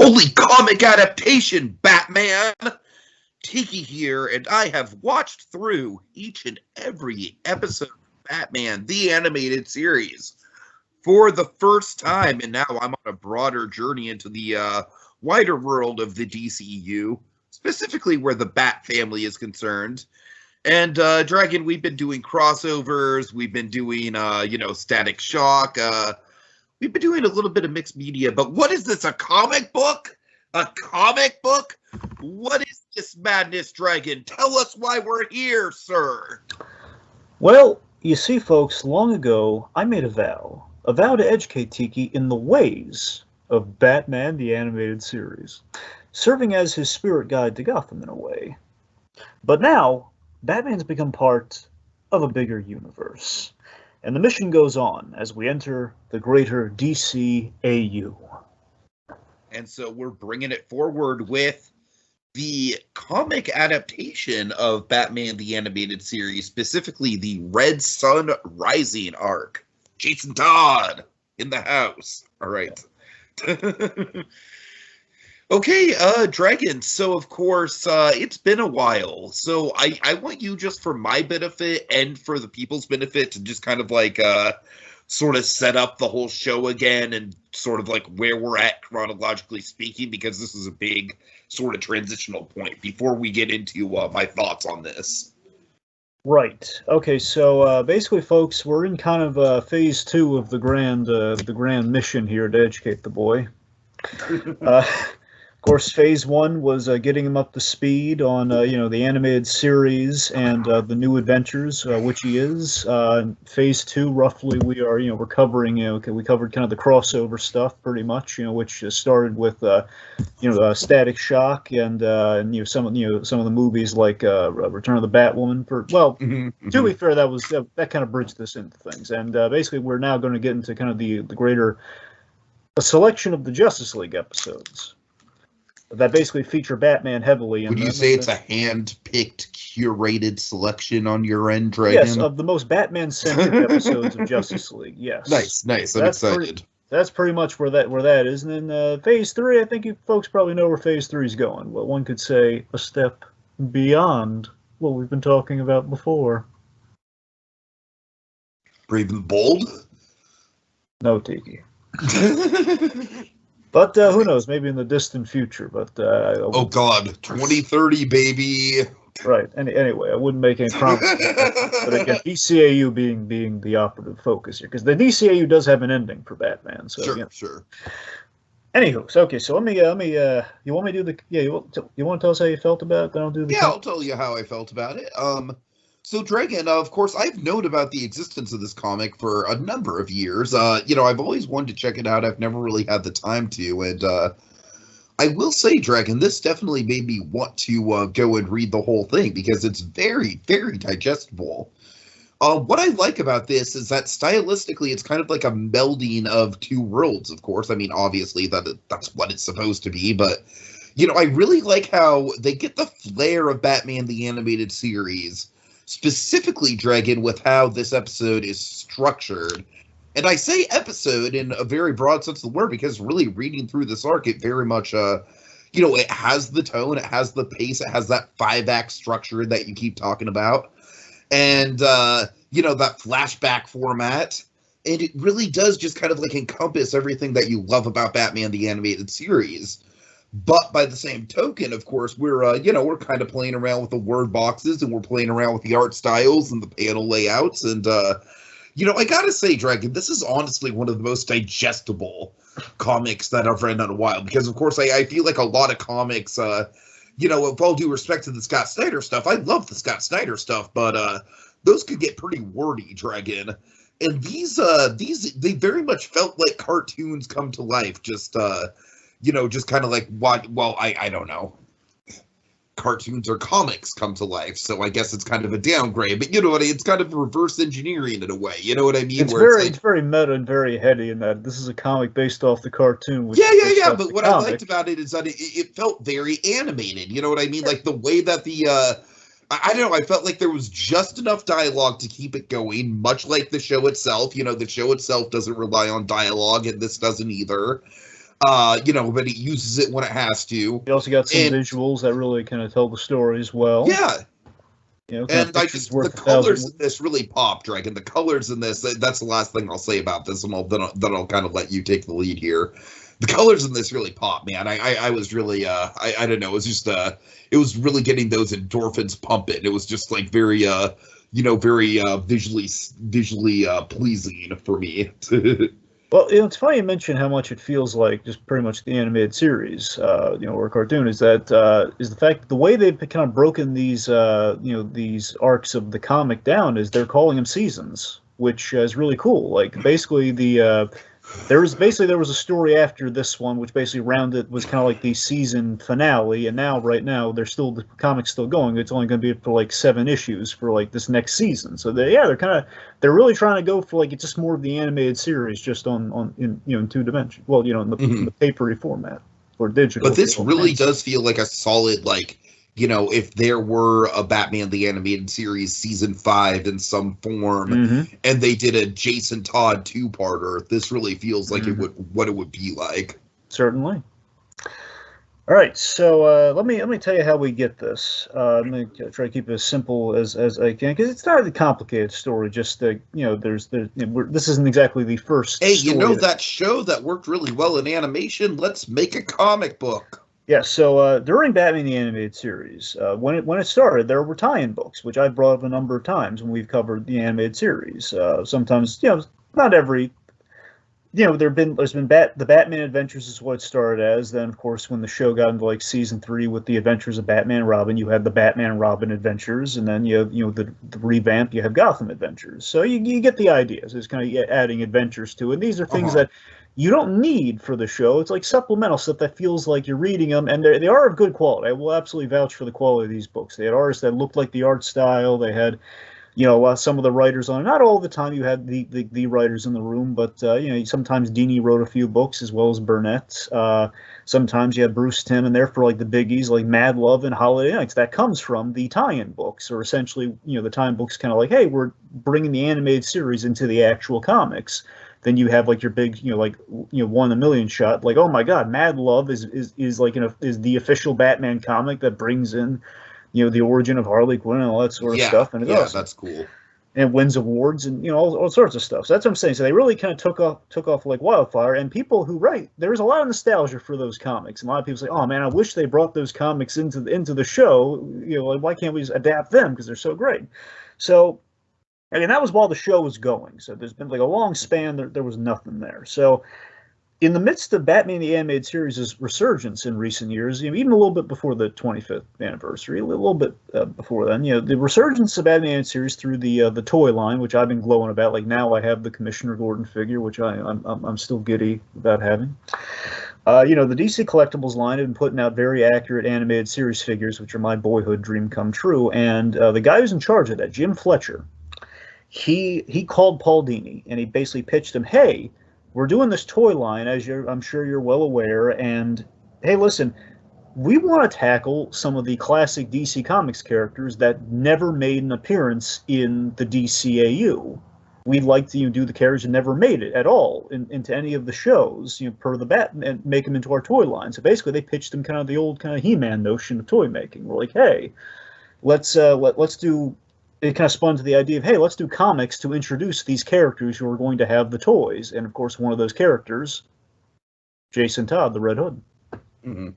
Holy comic adaptation, Batman! Tiki here, and I have watched through each and every episode of Batman, the animated series, for the first time, and now I'm on a broader journey into the wider world of the DCU, specifically where the Bat family is concerned. And Dragon, we've been doing crossovers, we've been doing, Static Shock, we've been doing a little bit of mixed media, but what is this, a comic book? A comic book? What is this madness, Dragon? Tell us why we're here, sir. Well, you see, folks, long ago, I made a vow to educate Tiki in the ways of Batman, the animated series, serving as his spirit guide to Gotham in a way. But now, Batman's become part of a bigger universe, and the mission goes on as we enter the greater DCAU. And so we're bringing it forward with the comic adaptation of Batman the Animated Series, specifically the Red Sun Rising arc. Jason Todd in the house. All right. Okay, Dragon, so of course, it's been a while. So I want you, just for my benefit and for the people's benefit, to just kind of like sort of set up the whole show again and sort of like where we're at chronologically speaking, because this is a big sort of transitional point before we get into my thoughts on this. Right. Okay, so basically, folks, we're in kind of phase 2 of the grand mission here to educate the boy. Of course, phase 1 was getting him up to speed on, the animated series and the new adventures, which he is. Phase 2, roughly, we're covering, we covered kind of the crossover stuff pretty much, which started with, Static Shock and some of the movies like Return of the Batwoman. To be fair, that kind of bridged this into things, and basically we're now going to get into kind of the greater a selection of the Justice League episodes that basically feature Batman heavily. Would you say it's a hand-picked, curated selection on your end, Dragon? Yes, of the most Batman-centric episodes of Justice League, yes. Nice. I'm excited. That's pretty much where that is. And then Phase 3, I think you folks probably know where Phase 3 is going. Well, one could say a step beyond what we've been talking about before. Brave and bold? No, Tiki. But who knows? Maybe in the distant future. But oh God, 2030, baby. Right. Anyway, I wouldn't make any promises. But again, DCAU being the operative focus here, because the DCAU does have an ending for Batman. So sure. Anywho, so let me. You want me to do the? Yeah, you want to tell us how you felt about it? Then I'll do the. Yeah, I'll tell you how I felt about it. So, Dragon, of course, I've known about the existence of this comic for a number of years. I've always wanted to check it out. I've never really had the time to. And I will say, Dragon, this definitely made me want to go and read the whole thing, because it's very, very digestible. What I like about this is that stylistically, it's kind of like a melding of two worlds, of course. I mean, obviously, that's what it's supposed to be. But, I really like how they get the flair of Batman the Animated Series, specifically, Dragon, with how this episode is structured. And I say episode in a very broad sense of the word, because really reading through this arc, it very much, it has the tone, it has the pace, it has that 5-act structure that you keep talking about. And, that flashback format. And it really does just kind of like encompass everything that you love about Batman the Animated Series. But by the same token, of course, we're kind of playing around with the word boxes, and we're playing around with the art styles and the panel layouts. And, I gotta say, Dragon, this is honestly one of the most digestible comics that I've read in a while. Because, of course, I feel like a lot of comics, with all due respect to the Scott Snyder stuff, I love the Scott Snyder stuff, but those could get pretty wordy, Dragon. And these they very much felt like cartoons come to life, just kind of like I don't know. Cartoons or comics come to life, so I guess it's kind of a downgrade. But it's kind of reverse engineering in a way. You know what I mean? It's very meta and very heady in that this is a comic based off the cartoon. Yeah. But what I liked about it is that it felt very animated. You know what I mean? Like the way that I don't know. I felt like there was just enough dialogue to keep it going, much like the show itself. The show itself doesn't rely on dialogue, and this doesn't either. but it uses it when it has to. You also got some visuals that really kind of tell the story as well. Yeah. And the colors in this really pop, Dragon. The colors in this, that's the last thing I'll say about this, and then I'll kind of let you take the lead here. The colors in this really pop, man. I was really, I don't know, it was just, it was really getting those endorphins pumping. It was just like very, very visually pleasing for me. Well, it's funny you mention how much it feels like just pretty much the animated series, or cartoon. Is that is the fact that the way they've kind of broken these, these arcs of the comic down is they're calling them seasons, which is really cool. Like basically there was a story after this one, which basically was kind of like the season finale, and right now the comic's still going. It's only going to be for like 7 issues for like this next season. So they're really trying to go for like it's just more of the animated series, just in 2 dimensions. Well, in the papery format or digital. But this really does feel like a solid if there were a Batman the Animated Series Season 5 in some form, and they did a Jason Todd 2-parter, this really feels like what it would be like. Certainly. All right, so let me tell you how we get this. I'm going to try to keep it as simple as I can, because it's not a complicated story. Just this isn't exactly the first. Hey, story that show that worked really well in animation? Let's make a comic book. Yeah, so during Batman the Animated Series, when it started, there were tie-in books, which I've brought up a number of times when we've covered the animated series. Sometimes, not every, there's been the Batman Adventures is what it started as. Then, of course, when the show got into like season 3 with the Adventures of Batman and Robin, you had the Batman and Robin Adventures, and then you have the revamp, you have Gotham Adventures. So you get the idea. So it's kind of adding adventures to it. And these are things that you don't need for the show. It's like supplemental stuff that feels like you're reading them, and they are of good quality. I will absolutely vouch for the quality of these books. They had artists that looked like the art style. They had, some of the writers on it. Not all the time you had the writers in the room, but, sometimes Dini wrote a few books as well as Burnett. Sometimes you had Bruce Timm in there for like the biggies like Mad Love and Holiday Nights. That comes from the tie-in books, or essentially, the tie-in books kind of like, hey, we're bringing the animated series into the actual comics. Then you have like your big, 1 in a million shot. Like, oh my God, Mad Love is is the official Batman comic that brings in, the origin of Harley Quinn and all that sort of stuff. And it's awesome. That's cool. And it wins awards and all sorts of stuff. So that's what I'm saying. So they really kind of took off like wildfire. And people who write, there's a lot of nostalgia for those comics. And a lot of people say, oh man, I wish they brought those comics into the show. Like, why can't we just adapt them because they're so great? So. And that was while the show was going. So there's been like a long span. There was nothing there. So in the midst of Batman the Animated Series' resurgence in recent years, even a little bit before the 25th anniversary, a little bit before then, the resurgence of Batman the Animated Series through the toy line, which I've been glowing about. Like now I have the Commissioner Gordon figure, which I'm still giddy about having. The DC Collectibles line have been putting out very accurate animated series figures, which are my boyhood dream come true. And the guy who's in charge of that, Jim Fletcher, he called Paul Dini and he basically pitched him, hey, we're doing this toy line, as I'm sure you're well aware, and hey, listen, we want to tackle some of the classic DC Comics characters that never made an appearance in the DCAU. We'd like to do the characters that never made it at all into any of the shows, per the bat, and make them into our toy line. So basically, they pitched him kind of the old kind of He-Man notion of toy making. We're like, hey, let's do. It kind of spun to the idea of, hey, let's do comics to introduce these characters who are going to have the toys. And, of course, one of those characters, Jason Todd, the Red Hood. Mm-hmm.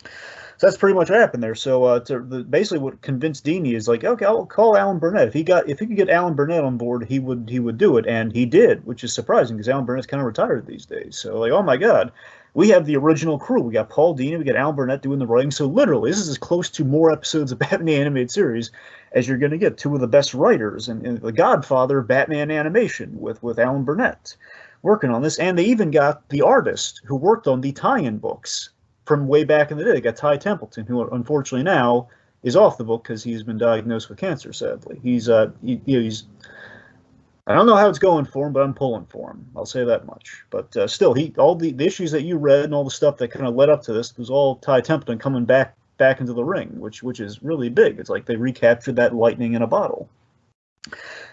So that's pretty much what happened there. So basically what convinced Dini is like, okay, I'll call Alan Burnett. If he could get Alan Burnett on board, he would do it. And he did, which is surprising because Alan Burnett's kind of retired these days. So, like, oh, my God. We have the original crew. We got Paul Dini, we got Alan Burnett doing the writing. So literally, this is as close to more episodes of Batman the Animated Series as you're going to get. Two of the best writers and the godfather of Batman animation with Alan Burnett working on this. And they even got the artist who worked on the tie-in books from way back in the day. They got Ty Templeton, who unfortunately now is off the book because he's been diagnosed with cancer, sadly. He's I don't know how it's going for him, but I'm pulling for him. I'll say that much. But still, all the issues that you read and all the stuff that kind of led up to this was all Ty Templeton coming back into the ring, which is really big. It's like they recaptured that lightning in a bottle.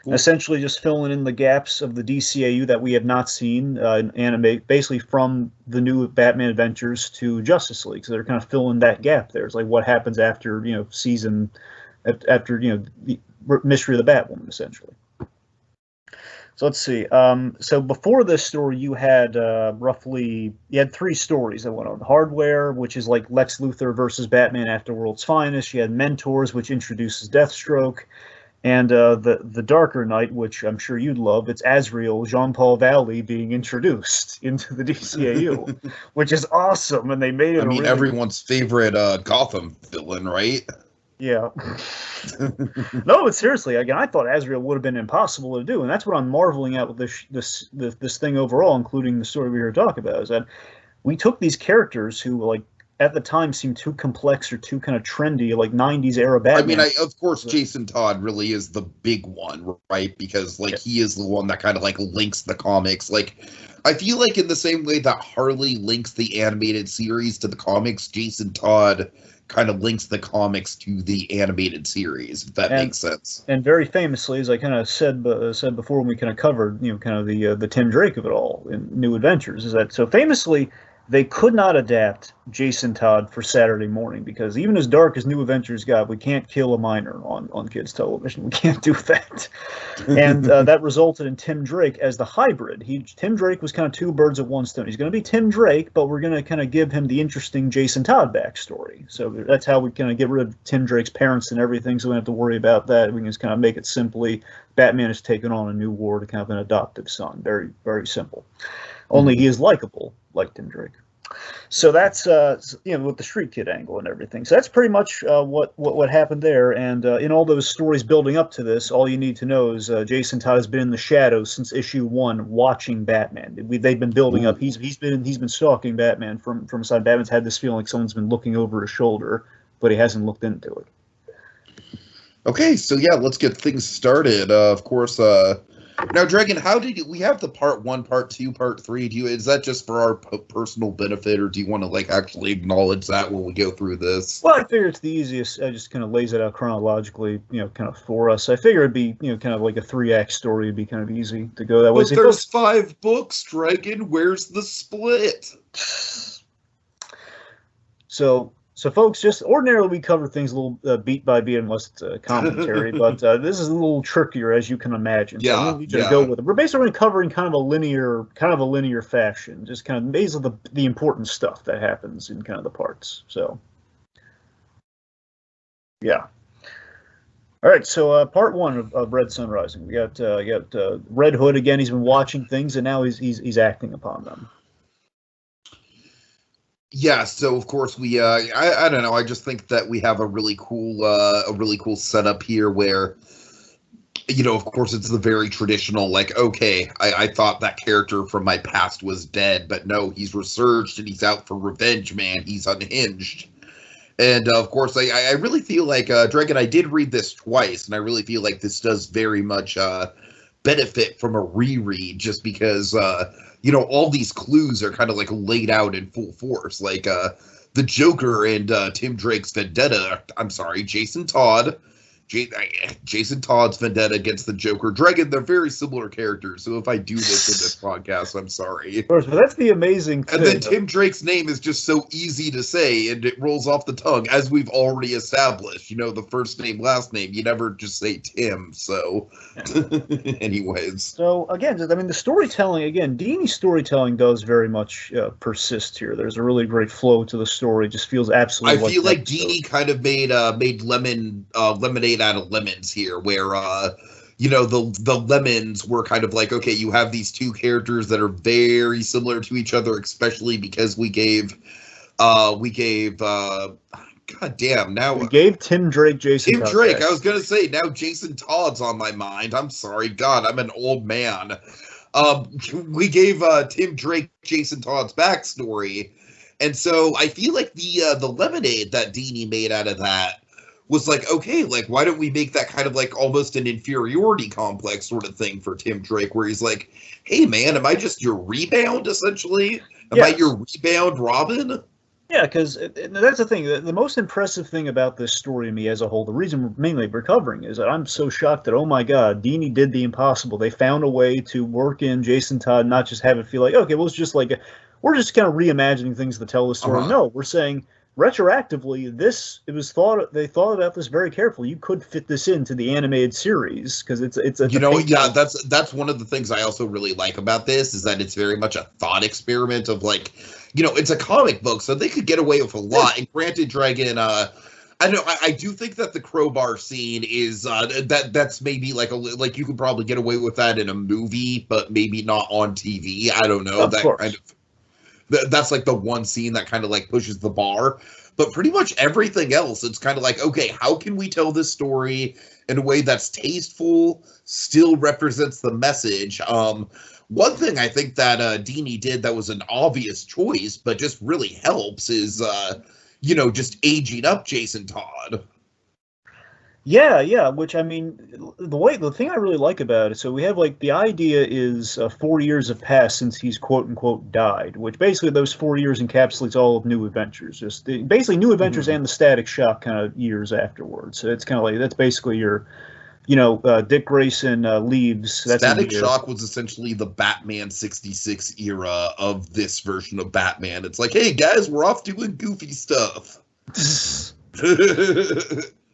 Cool. Essentially just filling in the gaps of the DCAU that we have not seen in anime, basically from the new Batman Adventures to Justice League. So they're kind of filling that gap there. It's like what happens after, after, the Mystery of the Batwoman, essentially. So let's see. So before this story, you had you had 3 stories that went on. Hardware, which is like Lex Luthor versus Batman after World's Finest. You had Mentors, which introduces Deathstroke. And the Darker Knight, which I'm sure you'd love, it's Azrael, Jean-Paul Valley being introduced into the DCAU, which is awesome. And they made it. I mean, everyone's favorite Gotham villain, right? Yeah. No, but seriously, again, I thought Azrael would have been impossible to do, and that's what I'm marveling at with this thing overall, including the story we're here to talk about, is that we took these characters who, like, at the time seemed too complex or too kind of trendy, like 90s era Batman. I mean, of course, Jason Todd really is the big one, right? Because, like, he is the one that kind of, like, links the comics. Like, I feel like in the same way that Harley links the animated series to the comics, Jason Todd kind of links the comics to the animated series, if that makes sense. And very famously, as I kind of said before when we kind of covered, kind of the Tim Drake of it all in New Adventures, is that so famously they could not adapt Jason Todd for Saturday morning because even as dark as New Adventures got, we can't kill a minor on kids' television. We can't do that. And that resulted in Tim Drake as the hybrid. Tim Drake was kind of 2 birds with 1 stone. He's going to be Tim Drake, but we're going to kind of give him the interesting Jason Todd backstory. So that's how we kind of get rid of Tim Drake's parents and everything, so we don't have to worry about that. We can just kind of make it simply Batman has taken on a new war to kind of an adoptive son. Very, very simple. Only he is likable, like Tim Drake. So that's with the Street Kid angle and everything. So that's pretty much what happened there. And in all those stories building up to this, all you need to know is Jason Todd has been in the shadows since issue 1, watching Batman. They've been building up. He's been stalking Batman from side. Batman's had this feeling like someone's been looking over his shoulder, but he hasn't looked into it. Okay, so yeah, let's get things started. Of course. Now, Dragon, how did we have the part 1, part 2, part 3? Is that just for our personal benefit, or do you want to like actually acknowledge that when we go through this? Well, I figure it's the easiest. I just kind of lays it out chronologically, kind of for us. I figure it'd be, kind of like a 3-act story. It'd be kind of easy to go that way. But there's 5 books, Dragon. Where's the split? So, folks, just ordinarily we cover things a little beat by beat unless it's commentary, but this is a little trickier, as you can imagine. So I'm going to need you to go with it. We're basically covering kind of a linear fashion, just kind of basically the important stuff that happens in kind of the parts. So, yeah. All right, so part 1 of Red Sun Rising. We got Red Hood again. He's been watching things, and now he's acting upon them. Yeah, so of course we I don't know, I just think that we have a really cool setup here where, of course it's the very traditional, like, okay, I thought that character from my past was dead, but no, he's resurged and he's out for revenge, man. He's unhinged. And of course I really feel like Dragon, I did read this twice, and I really feel like this does very much benefit from a reread, just because all these clues are kind of like laid out in full force. Like the Joker and Tim Drake's vendetta. I'm sorry, Jason Todd. Jason Todd's vendetta against the Joker. Dragon, they're very similar characters, so if I do this in this podcast, I'm sorry. Of course, but that's the amazing thing. And then Tim Drake's name is just so easy to say, and it rolls off the tongue, as we've already established. The first name, last name, you never just say Tim, so... Anyways. So, again, the storytelling, Dini's storytelling does very much persist here. There's a really great flow to the story. It just feels absolutely I feel like Dini kind of made lemonade out of lemons here, where the lemons were kind of like, okay, you have these 2 characters that are very similar to each other, especially because we gave God damn, now we gave Tim Drake Jason Tim Drake back. I was gonna say, now Jason Todd's on my mind. I'm sorry, God, I'm an old man. We gave Tim Drake Jason Todd's backstory, and so I feel like the lemonade that Dini made out of that was like, okay, like, why don't we make that kind of like almost an inferiority complex sort of thing for Tim Drake, where he's like, hey man, am I just your rebound, essentially? Am I your rebound Robin? Yeah, because that's the thing. The most impressive thing about this story to me as a whole, the reason we're mainly recovering, is that I'm so shocked that, oh my God, Dini did the impossible. They found a way to work in Jason Todd, not just have it feel like, okay, well, it's just like, we're just kind of reimagining things to tell the story. No, we're saying retroactively, they thought about this very carefully. You could fit this into the animated series because it's a yeah, that's one of the things I also really like about this, is that it's very much a thought experiment of like, it's a comic book, so they could get away with a lot. And granted, Dragon, I know I do think that the crowbar scene is that's maybe like you could probably get away with that in a movie, but maybe not on TV. I don't know. Of course. That's like the one scene that kind of like pushes the bar. But pretty much everything else, it's kind of like, okay, how can we tell this story in a way that's tasteful, still represents the message? One thing I think that Dini did that was an obvious choice, but just really helps is, just aging up Jason Todd. Yeah, which, I mean, the thing I really like about it, so we have, like, the idea is 4 years have passed since he's quote-unquote died, which basically those 4 years encapsulates all of New Adventures, basically New Adventures and the Static Shock kind of years afterwards. So it's kind of like, that's basically your, Dick Grayson leaves. That's Static Shock was essentially the Batman 66 era of this version of Batman. It's like, hey, guys, we're off doing goofy stuff.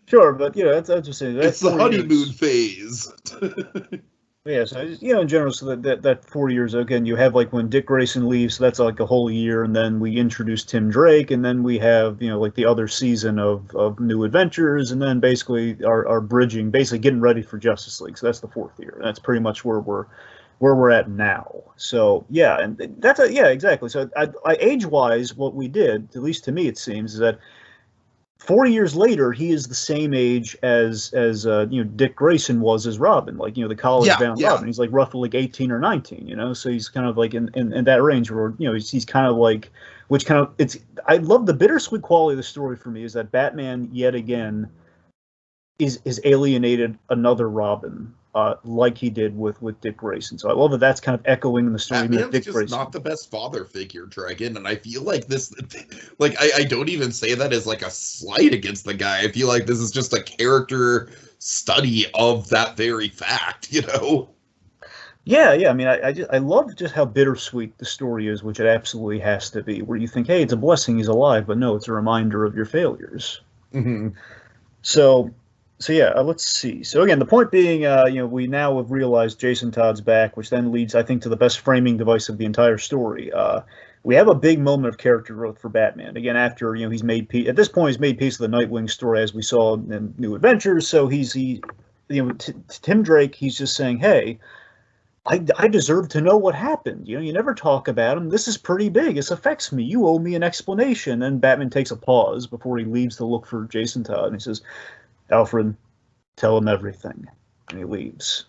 Sure, but that's interesting. It's the honeymoon phase. Yeah, so in general, so that 4 years again, you have like when Dick Grayson leaves, so that's like a whole year, and then we introduce Tim Drake, and then we have like the other season of New Adventures, and then basically our bridging, basically getting ready for Justice League. So that's the 4th year, and that's pretty much where we're at now. So yeah, and that's exactly. So I age wise, what we did, at least to me, it seems, is that 4 years later, he is the same age as Dick Grayson was as Robin, like the college-bound Robin. He's like roughly like 18 or 19, so he's kind of like in that range where he's kind of like, which kind of I love the bittersweet quality of the story for me is that Batman yet again is alienated another Robin. Like he did with Dick Grayson. So I love that that's kind of echoing in the story. Batman's Dick Grayson. Not the best father figure, Dragon, and I feel like this, like, I don't even say that as like a slight against the guy. I feel like this is just a character study of that very fact, Yeah. I mean, I love just how bittersweet the story is, which it absolutely has to be, where you think, hey, it's a blessing he's alive, but no, it's a reminder of your failures. Mm-hmm. So yeah, let's see. So again, the point being, we now have realized Jason Todd's back, which then leads, I think, to the best framing device of the entire story. We have a big moment of character growth for Batman. Again, after he's made peace. At this point, he's made peace with the Nightwing story, as we saw in New Adventures. So Tim Drake, he's just saying, hey, I deserve to know what happened. You never talk about him. This is pretty big. This affects me. You owe me an explanation. And Batman takes a pause before he leaves to look for Jason Todd, and he says, Alfred, tell him everything. And he leaves.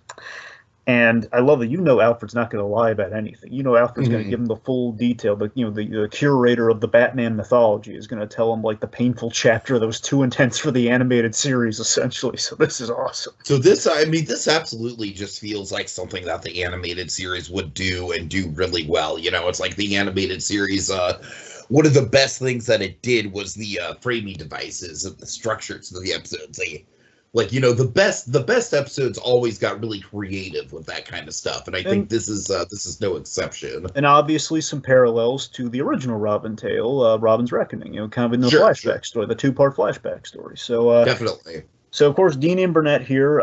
And I love that Alfred's not going to lie about anything. Alfred's going to give him the full detail. But the curator of the Batman mythology is going to tell him like the painful chapter that was too intense for the animated series, essentially. So this is awesome. So this absolutely just feels like something that the animated series would do and do really well. It's like the animated series. One of the best things that it did was the framing devices of the structures of the episodes. The best episodes always got really creative with that kind of stuff, and I think this is no exception. And obviously some parallels to the original Robin tale, Robin's Reckoning. Kind of in the flashback story, the 2-part flashback story. So definitely. So, of course, Dini and Burnett here,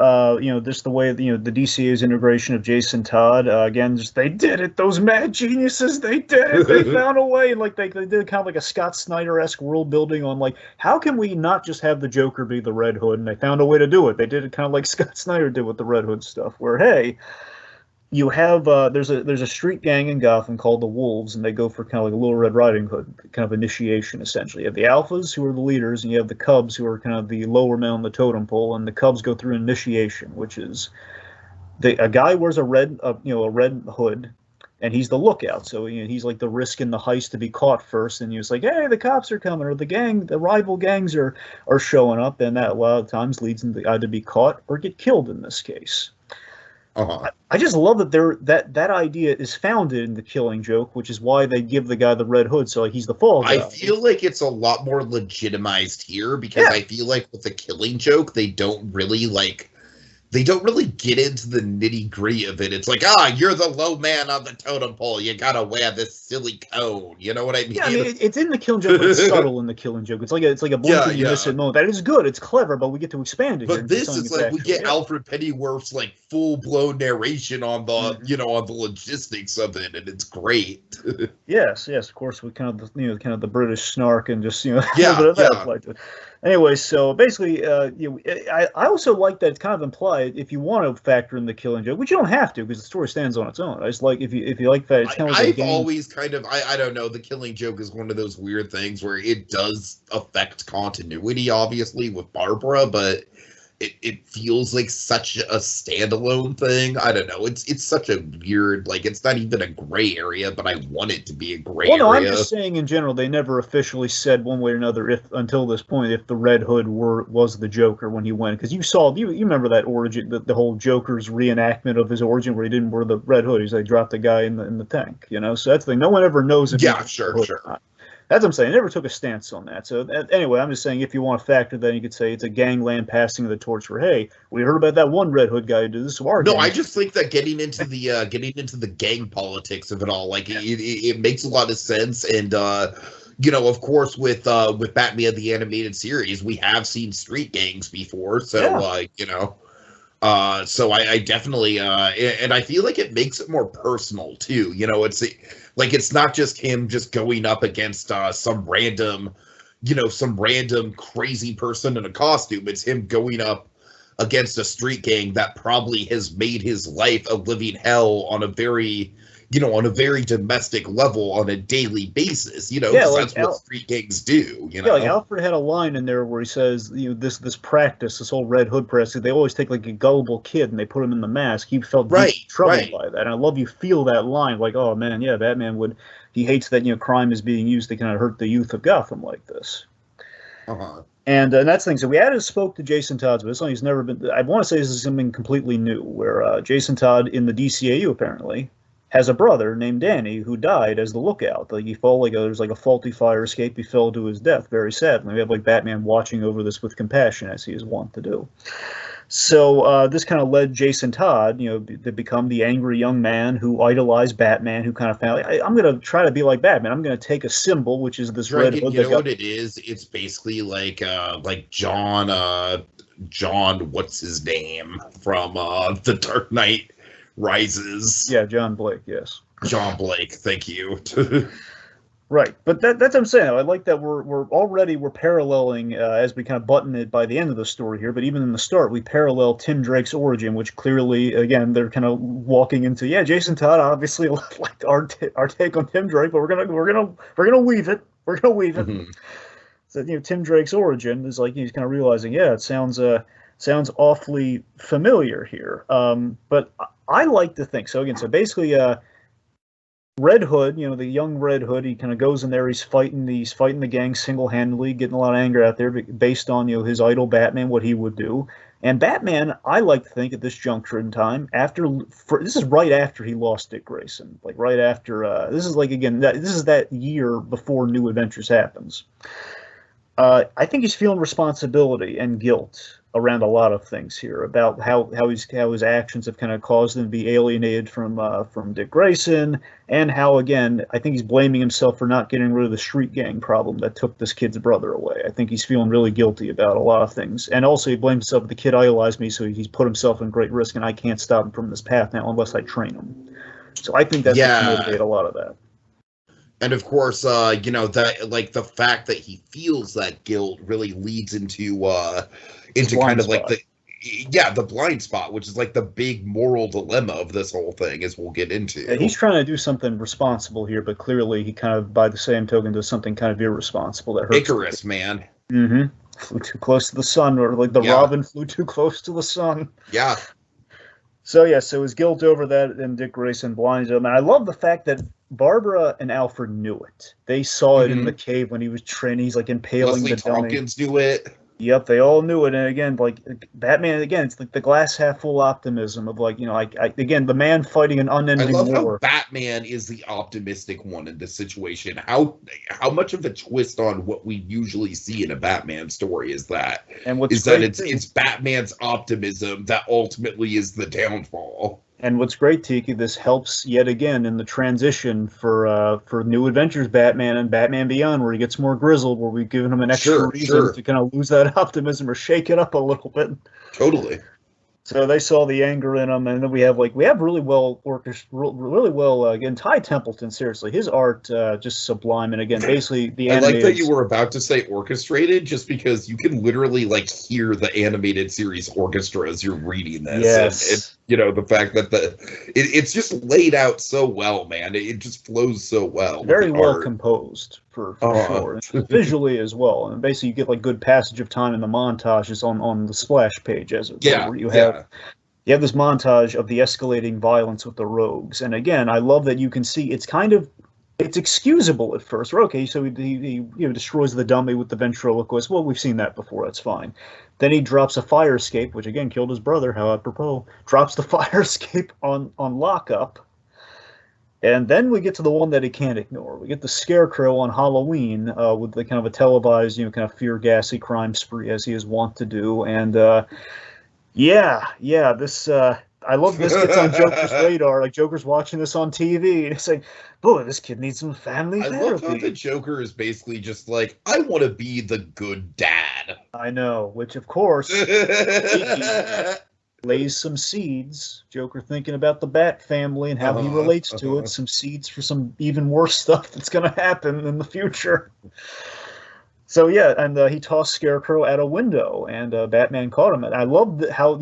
just the way, the DCA's integration of Jason Todd, again, just they did it. Those mad geniuses, they did it. They found a way. Like, they did kind of like a Scott Snyder-esque world building on, like, how can we not just have the Joker be the Red Hood? And they found a way to do it. They did it kind of like Scott Snyder did with the Red Hood stuff, where, hey, you have there's a street gang in Gotham called the Wolves, and they go for kind of like a Little Red Riding Hood kind of initiation, essentially. You have the Alphas, who are the leaders, and you have the Cubs, who are kind of the lower men on the totem pole, and the Cubs go through initiation, which is a guy wears a red hood, and he's the lookout. So he's like the risk in the heist to be caught first, and he's like, hey, the cops are coming, or the rival gangs are showing up, and that a lot of times leads them to either be caught or get killed in this case. I just love that that idea is founded in the Killing Joke, which is why they give the guy the red hood, so like, he's the fall guy. I feel like it's a lot more legitimized here because I feel like with the Killing Joke, they don't really get into the nitty gritty of it. It's like, you're the low man on the totem pole. You gotta wear this silly cone. You know what I mean? Yeah, I mean, it's in the Killing Joke, but it's subtle in the Killing Joke. It's like a blinking you miss it moment. That is good. It's clever, but we get to expand it. But this is like we get Alfred Pennyworth's like full blown narration on the on the logistics of it, and it's great. yes, of course, with kind of the British snark and just Anyway, so basically, I also like that it's kind of implied if you want to factor in the Killing Joke, which you don't have to because the story stands on its own. I just like if you like that, it's kind of like I've always kind of I don't know, the Killing Joke is one of those weird things where it does affect continuity, obviously, with Barbara, but it feels like such a standalone thing. I don't know. It's such a weird, like, it's not even a gray area, but I want it to be a gray area. I'm just saying in general, they never officially said one way or another until this point if the Red Hood was the Joker when he went, because you remember that origin, the whole Joker's reenactment of his origin where he didn't wear the Red Hood. He's like dropped the guy in the tank, So that's the thing. No one ever knows if sure. That's what I'm saying. I never took a stance on that. So anyway, I'm just saying if you want to factor that, you could say it's a gangland passing of the torch for, hey, we heard about that one Red Hood guy who did this to our gang. I just think that getting into the gang politics of it all, like it makes a lot of sense. And of course, with Batman the Animated Series, we have seen street gangs before. So so I definitely and I feel like it makes it more personal too. It's not just him just going up against some random crazy person in a costume. It's him going up against a street gang that probably has made his life a living hell on a very domestic level on a daily basis, that's what street gangs do, Yeah, like Alfred had a line in there where he says, this practice, this whole Red Hood practice, they always take like a gullible kid and they put him in the mask. He felt troubled by that. And I love you feel that line, like, oh man, yeah, Batman he hates that, crime is being used to kind of hurt the youth of Gotham like this. And that's the thing. So we added a spoke to Jason Todd's, but he's never been, I want to say this is something completely new, where Jason Todd in the DCAU apparently has a brother named Danny who died as the lookout. Like there's like a faulty fire escape. He fell to his death very sadly. We have like Batman watching over this with compassion as he is wont to do. So this kind of led Jason Todd, to become the angry young man who idolized Batman, who kind of found, I'm going to try to be like Batman. I'm going to take a symbol, which is this red hood. You know what it is? It's basically like John, what's his name from The Dark Knight Rises. Yeah, John Blake, yes. John Blake, thank you. Right, but that's what I'm saying. I like that we're paralleling as we kind of button it by the end of the story here. But even in the start, we parallel Tim Drake's origin, which clearly, again, they're kind of walking into. Yeah, Jason Todd obviously liked our take on Tim Drake, but we're gonna weave it. We're gonna weave it. Mm-hmm. So Tim Drake's origin is like he's kind of realizing, yeah, it sounds awfully familiar here. But I like to think so. Again, so basically, Red Hood, the young Red Hood, he kind of goes in there. He's fighting the gang single-handedly, getting a lot of anger out there based on his idol Batman, what he would do. And Batman, I like to think at this juncture in time, this is right after he lost Dick Grayson, like right after. This is this is that year before New Adventures happens. I think he's feeling responsibility and guilt around a lot of things here about how his actions have kind of caused him to be alienated from Dick Grayson, and how, again, I think he's blaming himself for not getting rid of the street gang problem that took this kid's brother away. I think he's feeling really guilty about a lot of things, and also he blames himself. The kid idolized me, so he's put himself in great risk, and I can't stop him from this path now unless I train him. So I think that's going to motivate a lot of that. And of course, that like the fact that he feels that guilt really leads into kind of like the blind spot, which is like the big moral dilemma of this whole thing, as we'll get into. Yeah, he's trying to do something responsible here, but clearly he kind of, by the same token, does something kind of irresponsible that hurts. Icarus, man. Mm-hmm. Flew too close to the sun, or like the Robin flew too close to the sun. Yeah. So his guilt over that, and Dick Grayson blinds him. And I love the fact that Barbara and Alfred knew it. They saw it in the cave when he was training. He's like impaling Leslie the dummy. Tompkins knew it. Yep, they all knew it, and again, like Batman, again, it's like the glass half full optimism of like, again, the man fighting an I unending love how war. Batman is the optimistic one in this situation. How much of a twist on what we usually see in a Batman story is that? And what's Is that great too, it's Batman's optimism that ultimately is the downfall. and what's great, Tiki, this helps yet again in the transition for New Adventures Batman and Batman Beyond, where he gets more grizzled, where we've given him an extra reason to kind of lose that optimism or shake it up a little bit. Totally. So they saw the anger in him, and then we have really well really well again. Ty Templeton, seriously, his art just sublime, and again, basically the I like that animated. you were about to say orchestrated, just because you can literally like hear the animated series orchestra as you're reading this. Yes. And the fact that it's just laid out so well, man. It just flows so well. Very well art. composed for sure, and visually as well. And basically, you get like good passage of time in the montages on the splash page, as it were, where you have this montage of the escalating violence with the rogues. And again, I love that you can see it's excusable at first. Okay, so he destroys the dummy with the ventriloquist. Well, we've seen that before. That's fine. Then he drops a fire escape, which again killed his brother. How apropos! Drops the fire escape on lockup. And then we get to the one that he can't ignore. We get the Scarecrow on Halloween with the kind of a televised, kind of fear-gassy crime spree as he is wont to do. And this I love this gets on Joker's radar. Like Joker's watching this on TV and he's saying, "Boy, this kid needs some family therapy." I love how the Joker is basically just like, I want to be the good dad. I know, which of course lays some seeds. Joker thinking about the Bat family and how he relates to it. Some seeds for some even worse stuff that's going to happen in the future. So yeah, and he tossed Scarecrow out a window, and Batman caught him. And I love how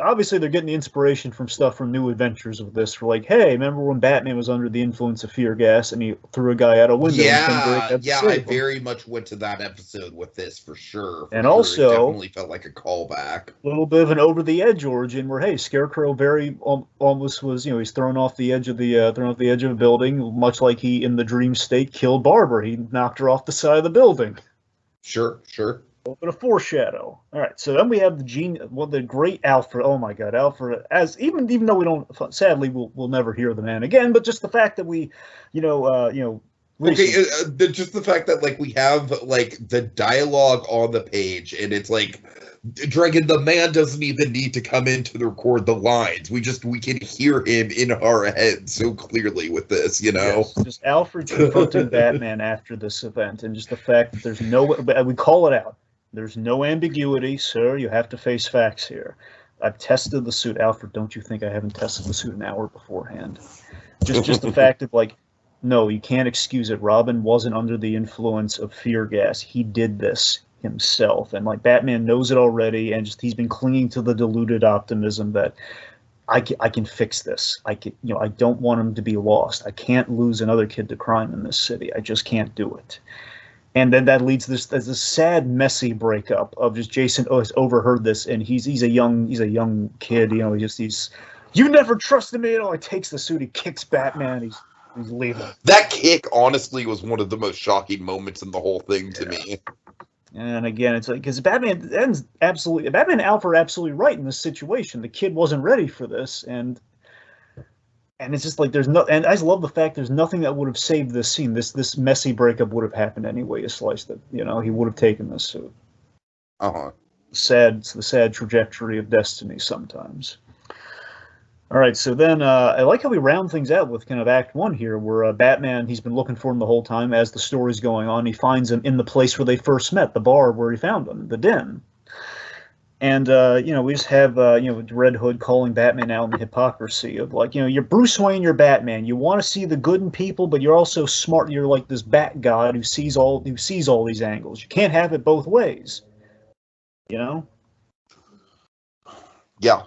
obviously they're getting the inspiration from stuff from New Adventures of this. For like, hey, remember when Batman was under the influence of fear gas and he threw a guy out a window? I very much went to that episode with this for sure. Also, it definitely felt like a callback. A little bit of an over the edge origin, where hey, Scarecrow very almost was he's thrown off the edge of a building, much like he in the dream state killed Barbara. He knocked her off the side of the building. Sure. A little bit of foreshadow. All right, so then we have the great Alfred. Oh my God, Alfred! As even though we don't, sadly, we'll never hear the man again. But just the fact that we, okay, just the fact that like we have like the dialogue on the page, and it's like, Dragon, the man doesn't even need to come in to record the lines. We can hear him in our head so clearly with this, Yes, just Alfred confronting Batman after this event, and just the fact that there's we call it out. There's no ambiguity, sir. You have to face facts here. I've tested the suit. Alfred, don't you think I haven't tested the suit an hour beforehand? Just the fact of like, no, you can't excuse it. Robin wasn't under the influence of fear gas. He did this himself, and like Batman knows it already, and just he's been clinging to the deluded optimism that I can fix this. I don't want him to be lost. I can't lose another kid to crime in this city. I just can't do it. And then that leads this as a sad, messy breakup of just Jason has overheard this, and he's a young kid. He's you never trusted me. He takes the suit, he kicks Batman, he's leaving. That kick honestly was one of the most shocking moments in the whole thing to me. And again, it's like, because Batman and Alfred are absolutely right in this situation. The kid wasn't ready for this, and it's just like and I love the fact there's nothing that would have saved this scene. This messy breakup would have happened anyway. You sliced it, he would have taken this suit. The sad trajectory of destiny sometimes. All right, so then I like how we round things out with kind of Act 1 here, where Batman, he's been looking for him the whole time as the story's going on. He finds him in the place where they first met, the bar where he found him, the den. And, we just have, Red Hood calling Batman out in the hypocrisy of, like, you're Bruce Wayne, you're Batman. You want to see the good in people, but you're also smart. You're like this Bat God who sees all these angles. You can't have it both ways, Yeah. Yeah.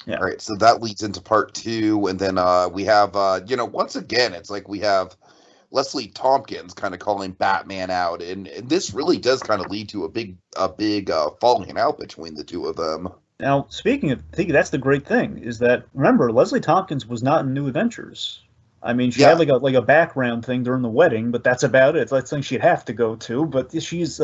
All right, so that leads into part 2, and then we have, once again, it's like we have Leslie Tompkins kind of calling Batman out, and this really does kind of lead to a big falling out between the two of them. Now, speaking of, that's the great thing, is that, remember, Leslie Tompkins was not in New Adventures. I mean, she had like a background thing during the wedding, but that's about it. That's something she'd have to go to, but she's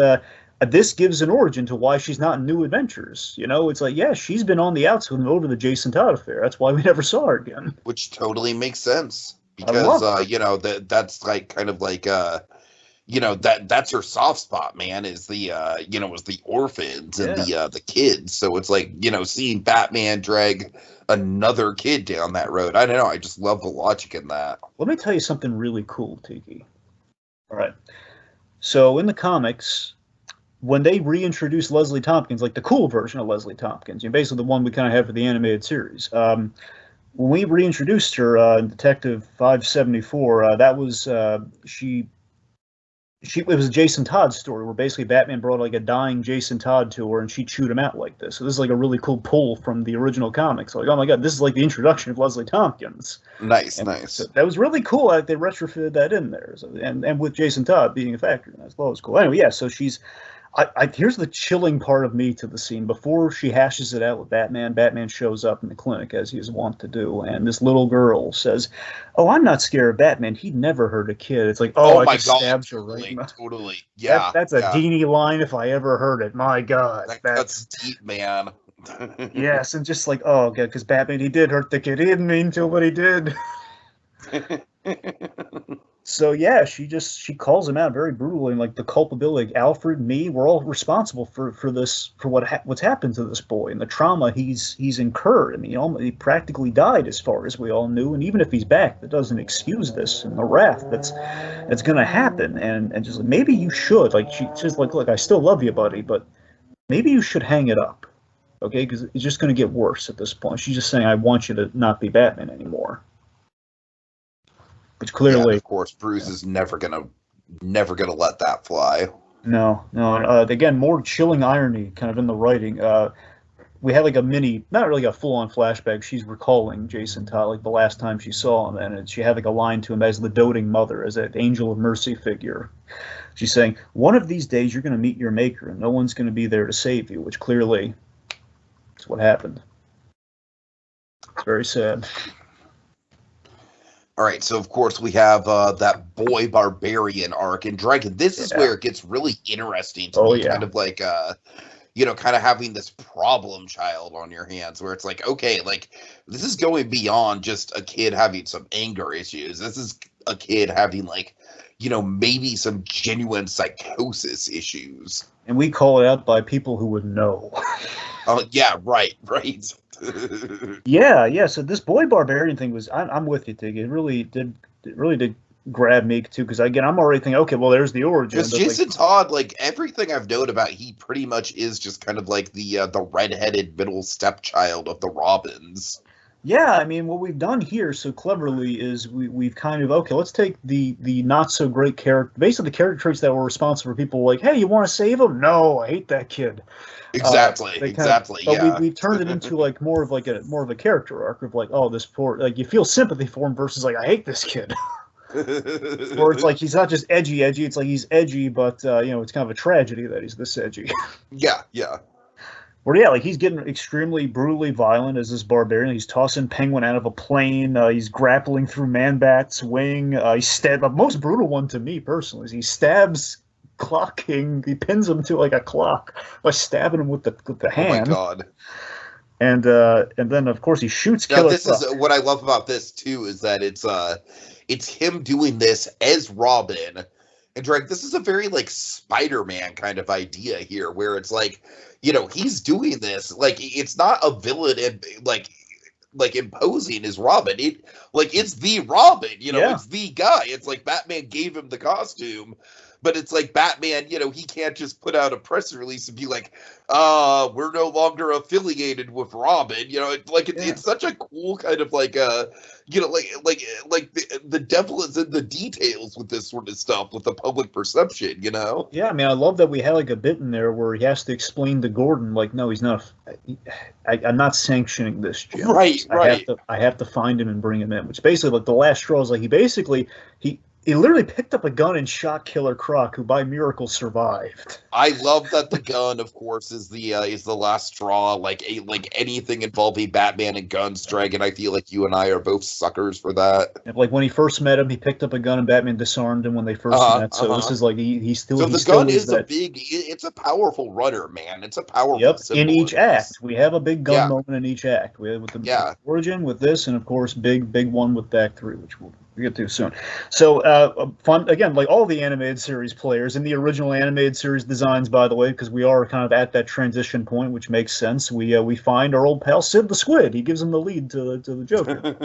this gives an origin to why she's not in New Adventures. You know, it's like, yeah, she's been on the outs with him over the Jason Todd affair. That's why we never saw her again. Which totally makes sense I love because her. you know that's like kind of like you know that's her soft spot, man. Is the you know, is the orphans and the kids. So it's like, you know, seeing Batman drag another kid down that road. I don't know. I just love the logic in that. Let me tell you something really cool, Tiki. All right. So in the comics, when they reintroduced Leslie Tompkins, like the cool version of Leslie Tompkins, you know, basically the one we kind of have for the animated series, when we reintroduced her in Detective 574, that was it was a Jason Todd story where basically Batman brought like a dying Jason Todd to her and she chewed him out like this. So this is like a really cool pull from the original comics. Like, oh my god, this is like the introduction of Leslie Tompkins. Nice, And nice. so that was really cool. Like, they retrofitted that in there, so, and with Jason Todd being a factor, as well as cool. Anyway, yeah. So she's. Here's the chilling part of me to the scene. Before she hashes it out with Batman, Batman shows up in the clinic, as he is wont to do, and this little girl says, "Oh, I'm not scared of Batman. He'd never hurt a kid." It's like, oh my god, stabs her right in the... Totally. Yeah. That's a Dini line if I ever heard it. My god. That's deep, man. Yes, and just like, oh, god, because Batman, he did hurt the kid. He didn't mean to, but he did. So yeah, she calls him out very brutally, and like the culpability, like Alfred, me, we're all responsible for this, for what's happened to this boy and the trauma he's incurred. I mean, he practically died, as far as we all knew, and even if he's back, that doesn't excuse this and the wrath that's going to happen. And just like, maybe you should, like, she's like, look, I still love you, buddy, but maybe you should hang it up, okay? Because it's just going to get worse at this point. She's just saying, I want you to not be Batman anymore. Which clearly, of course, Bruce is never gonna let that fly. No. Again, more chilling irony, kind of in the writing. We had like a mini, not really a full-on flashback. She's recalling Jason Todd, like the last time she saw him, and she had like a line to him as the doting mother, as an angel of mercy figure. She's saying, "One of these days, you're going to meet your maker, and no one's going to be there to save you." Which clearly is what happened. It's very sad. All right, so of course we have that boy barbarian arc in Dragon. This is where it gets really interesting to me, kind of like, you know, kind of having this problem child on your hands, where it's like, okay, like, this is going beyond just a kid having some anger issues. This is a kid having, like, you know, maybe some genuine psychosis issues. And we call it out by people who would know. Oh, yeah, right. Yeah. So this boy barbarian thing was, I'm with you, Tig. It really did grab me too, because again, I'm already thinking, okay, well, there's the origin. Because Jason Todd, like, everything I've known about, he pretty much is just kind of like the redheaded middle stepchild of the Robins. Yeah, I mean, what we've done here so cleverly is we've kind of, okay, let's take the not so great character, basically the character traits that were responsible for people like, hey, you want to save him? No, I hate that kid. Exactly. But we've turned it into like more of a character arc of like, oh, this poor, like, you feel sympathy for him versus like, I hate this kid. Or it's like he's not just edgy, it's like he's edgy, but you know, it's kind of a tragedy that he's this edgy. Yeah. Where yeah, like he's getting extremely brutally violent as this barbarian. He's tossing Penguin out of a plane. He's grappling through Man-Bat's wing. He stabbed. The most brutal one to me personally is he stabs Clock King. He pins him to like a clock by stabbing him with the hand. Oh my god! And then of course he shoots Killer Now, this Croc. is what I love about this too, is that it's him doing this as Robin. And Drake, this is a very like Spider-Man kind of idea here, where it's like, you know, he's doing this like it's not a villain and like imposing as Robin. It's the Robin, you know, It's the guy. It's like Batman gave him the costume, but it's like Batman, you know, he can't just put out a press release and be like, we're no longer affiliated with Robin. You know, it's such a cool kind of like you know, like the devil is in the details with this sort of stuff, with the public perception, you know? Yeah, I mean, I love that we had like a bit in there where he has to explain to Gordon, like, no, he's not. I'm not sanctioning this, Jim. Right. I have to find him and bring him in. Which basically, like, the last straw is like he he literally picked up a gun and shot Killer Croc, who by miracle survived. I love that the gun, of course, is the last straw. Like anything involving Batman and guns, Dragon. I feel like you and I are both suckers for that. And like when he first met him, he picked up a gun and Batman disarmed him when they first met. So this is like he still. So he the still gun is that. it's a powerful runner, man. It's a powerful. Yep. In each act, we have a big gun moment in each act. We have with the origin, with this, and of course, big one with Act 3, which we'll get to soon. So fun again, like all the animated series players in the original animated series designs, by the way, because we are kind of at that transition point, which makes sense. We find our old pal Sid the Squid. He gives him the lead to the Joker.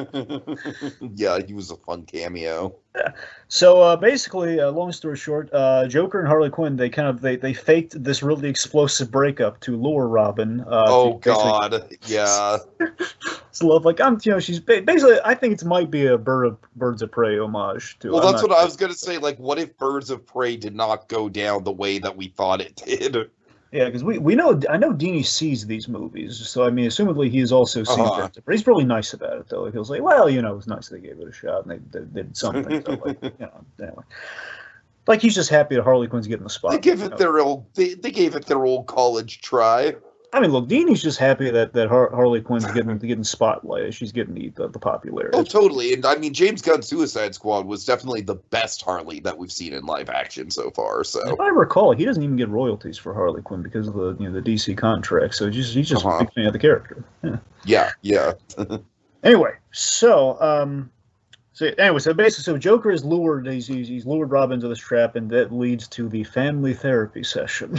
Yeah, he was a fun cameo. Yeah. So basically, long story short, Joker and Harley Quinn they faked this really explosive breakup to lure Robin. Oh God, yeah. It's love like she's basically. I think it might be a Birds of Prey homage to. Well, that's what I was gonna say. Like, what if Birds of Prey did not go down the way that we thought it did? Yeah, because I know Dini sees these movies, so I mean, assumedly he's also seen Birds of Prey. He's really nice about it, though. He'll say, "Well, it was nice they gave it a shot, and they did something." So, like, anyway, like he's just happy that Harley Quinn's getting the spot. They give it their old. They gave it their old college try. I mean, look, Dini's just happy that Harley Quinn's getting spotlight. She's getting the popularity. Oh, totally. And I mean, James Gunn's Suicide Squad was definitely the best Harley that we've seen in live action so far. So, if I recall, he doesn't even get royalties for Harley Quinn because of the the DC contract. So he's just a big fan of the character. Yeah. Anyway, so basically, Joker is lured. He's lured Robin into this trap, and that leads to the family therapy session.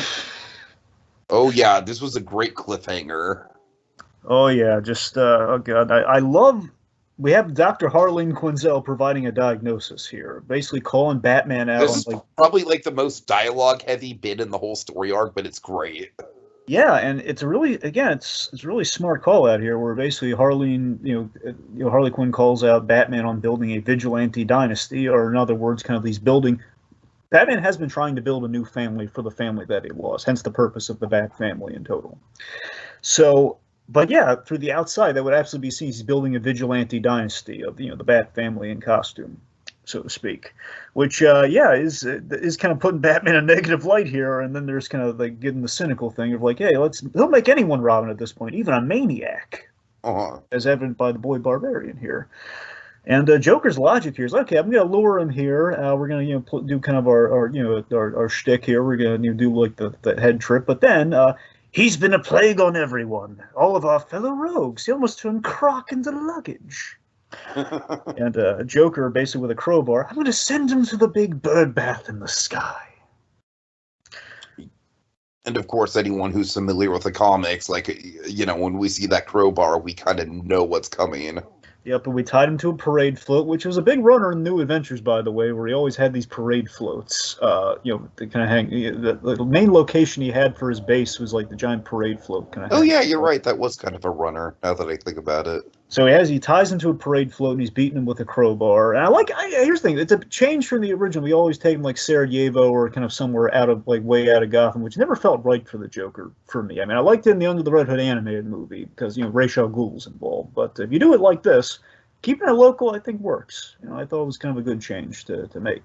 Oh yeah, this was a great cliffhanger. Oh yeah, just oh god, I love. We have Dr. Harleen Quinzel providing a diagnosis here, basically calling Batman out. This is probably like the most dialogue-heavy bit in the whole story arc, but it's great. Yeah, and it's a really it's a really smart call out here, where basically Harley Quinn calls out Batman on building a vigilante dynasty, or in other words, kind of these building. Batman has been trying to build a new family for the family that he lost, hence the purpose of the Bat family in total. So, but yeah, through the outside, that would absolutely be seen he's building a vigilante dynasty of the Bat family in costume, so to speak, which is kind of putting Batman in a negative light here. And then there's kind of like getting the cynical thing of like, hey, they'll make anyone Robin at this point, even a maniac, as evident by the Boy Barbarian here. And Joker's logic here is, okay, I'm going to lure him here. We're going to do kind of our shtick here. We're going to do like the head trip. But then he's been a plague on everyone, all of our fellow rogues. He almost turned Croc into luggage. And Joker, basically with a crowbar, I'm going to send him to the big bird bath in the sky. And of course, anyone who's familiar with the comics, like, when we see that crowbar, we kind of know what's coming. Yep, and we tied him to a parade float, which was a big runner in New Adventures, by the way, where he always had these parade floats. To kind of hang. The main location he had for his base was like the giant parade float. Oh yeah, you're right. That was kind of a runner. Now that I think about it. So he ties him to a parade float, and he's beating him with a crowbar. And here's the thing: it's a change from the original. We always take him like Sarajevo or kind of somewhere way out of Gotham, which never felt right for the Joker for me. I mean, I liked it in the Under the Red Hood animated movie because Ra's al Ghul's involved. But if you do it like this, keeping it local, I think works. I thought it was kind of a good change to make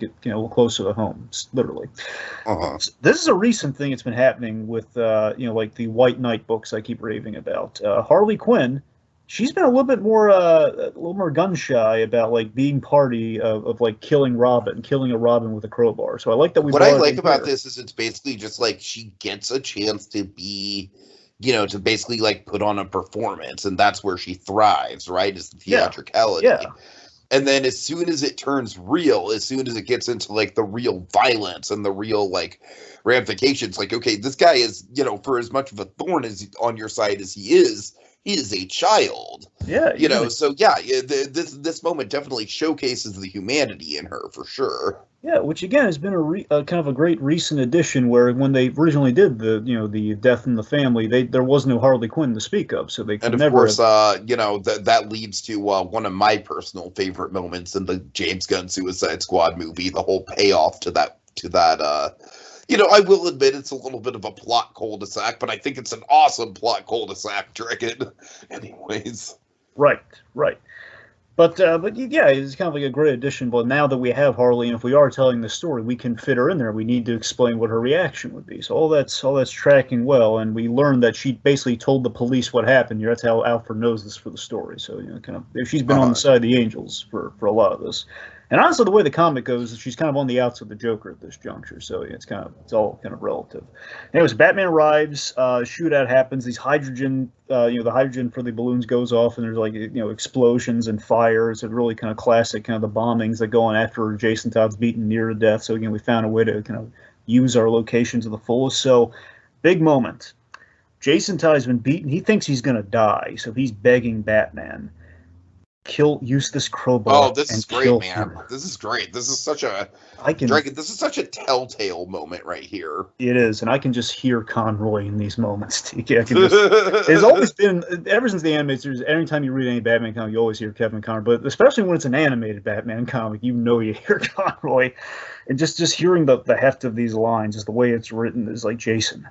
it a little closer to home, literally. So this is a recent thing that's been happening with like the White Knight books I keep raving about. Harley Quinn. She's been a little more gun shy about like being party of like killing a Robin with a crowbar. So I like that we. What I like about this is it's basically just like she gets a chance to be, to basically like put on a performance, and that's where she thrives, right? Is the theatricality. Yeah. And then as soon as it turns real, as soon as it gets into like the real violence and the real like ramifications, like, okay, this guy is, for as much of a thorn as on your side as he is a child. Yeah. So yeah, this moment definitely showcases the humanity in her for sure. Yeah, which again has been a kind of a great recent addition. Where when they originally did the Death in the Family, there was no Harley Quinn to speak of, so they could and of course that leads to one of my personal favorite moments in the James Gunn Suicide Squad movie, the whole payoff to that. I will admit it's a little bit of a plot cul-de-sac, but I think it's an awesome plot cul-de-sac, Dragon. Anyways. Right. But yeah, it's kind of like a great addition. But now that we have Harley, and if we are telling the story, we can fit her in there. We need to explain what her reaction would be. So all that's tracking well, and we learned that she basically told the police what happened. That's how Alfred knows this for the story. So kind of she's been on the side of the angels for a lot of this. And honestly, the way the comic goes, she's kind of on the outs of the Joker at this juncture. So it's all kind of relative. Anyways, Batman arrives. Shootout happens. These hydrogen, the hydrogen for the balloons goes off, and there's like explosions and fires. And really kind of classic, kind of the bombings that go on after Jason Todd's beaten near to death. So again, we found a way to kind of use our location to the fullest. So big moment. Jason Todd has been beaten. He thinks he's going to die, so he's begging Batman, use this crowbar. Oh, this is great, man. This is great. This is such a Dragon. This is such a telltale moment right here. It is, and I can just hear Conroy in these moments. There's always been, ever since the animated series, anytime you read any Batman comic, you always hear Kevin Conroy, but especially when it's an animated Batman comic, you hear Conroy. And just hearing the heft of these lines, just the way it's written, is like, Jason,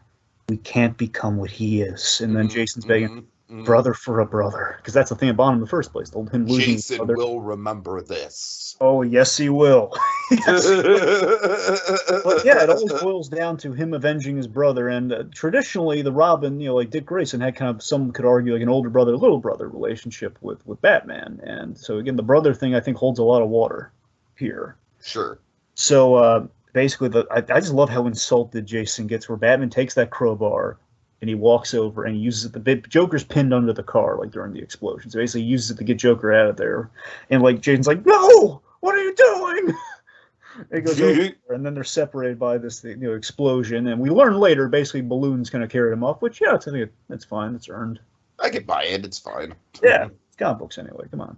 we can't become what he is. And then Jason's begging, brother for a brother, because that's the thing about him in the first place. Him losing Jason will remember this. Oh, yes, he will. Yes, he will. But yeah, it always boils down to him avenging his brother. And traditionally, the Robin, like Dick Grayson, had kind of, some could argue, like an older brother, little brother relationship with Batman. And so again, the brother thing, I think, holds a lot of water here. Sure. So basically, I just love how insulted Jason gets, where Batman takes that crowbar and he walks over and he uses it. The Joker's pinned under the car, like during the explosion. So basically, he uses it to get Joker out of there. And like Jason's like, "No, what are you doing?" And he goes over, and then they're separated by this explosion. And we learn later, basically, balloons kind of carried him off. Which, yeah, I think that's fine. It's earned. I can buy it. It's fine. Yeah, comic books anyway. Come on.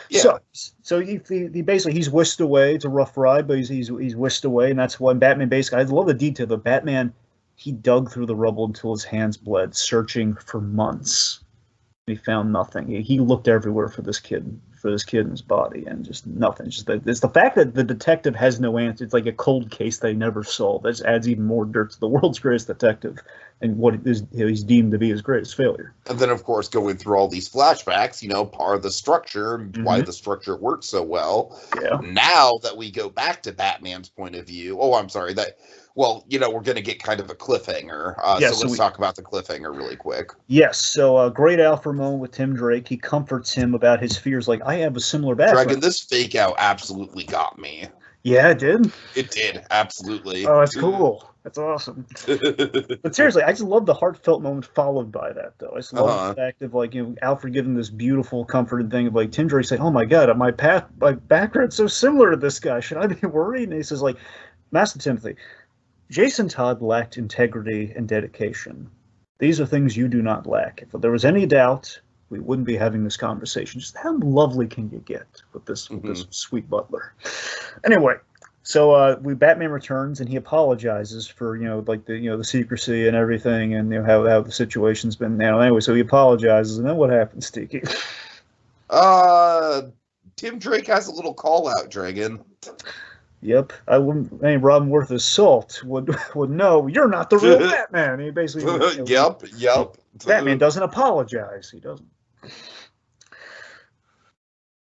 Yeah. So he basically, he's whisked away. It's a rough ride, but he's whisked away, and that's why Batman basically. I love the detail. The Batman. He dug through the rubble until his hands bled, searching for months. He found nothing. He looked everywhere for this kid in his body, and just nothing. It's the fact that the detective has no answer. It's like a cold case they never solved. That just adds even more dirt to the world's greatest detective and what he's deemed to be his greatest failure. And then, of course, going through all these flashbacks, part of the structure, why the structure works so well. Yeah. Now that we go back to Batman's point of view, we're going to get kind of a cliffhanger. So let's talk about the cliffhanger really quick. Yes. So great Alfred moment with Tim Drake. He comforts him about his fears. Like, I have a similar background. Dragon, this fake out absolutely got me. Yeah, it did? It did. Absolutely. Oh, that's cool. That's awesome. But seriously, I just love the heartfelt moment followed by that, though. I just love the fact of, like, Alfred giving this beautiful, comforted thing of, like, Tim Drake saying, "Oh, my God, my background's so similar to this guy. Should I be worried?" And he says, like, Master Timothy, Jason Todd lacked integrity and dedication. These are things you do not lack. If there was any doubt, we wouldn't be having this conversation. Just how lovely can you get with this sweet butler? Anyway, so Batman returns and he apologizes for the secrecy and everything, and how the situation's been now. Anyway, so he apologizes, and then what happens, Tiki? Tim Drake has a little call out, Dragon. Yep, I wouldn't. Any Robin worth his salt would know you're not the real Batman. He basically. Yep. Batman doesn't apologize. He doesn't.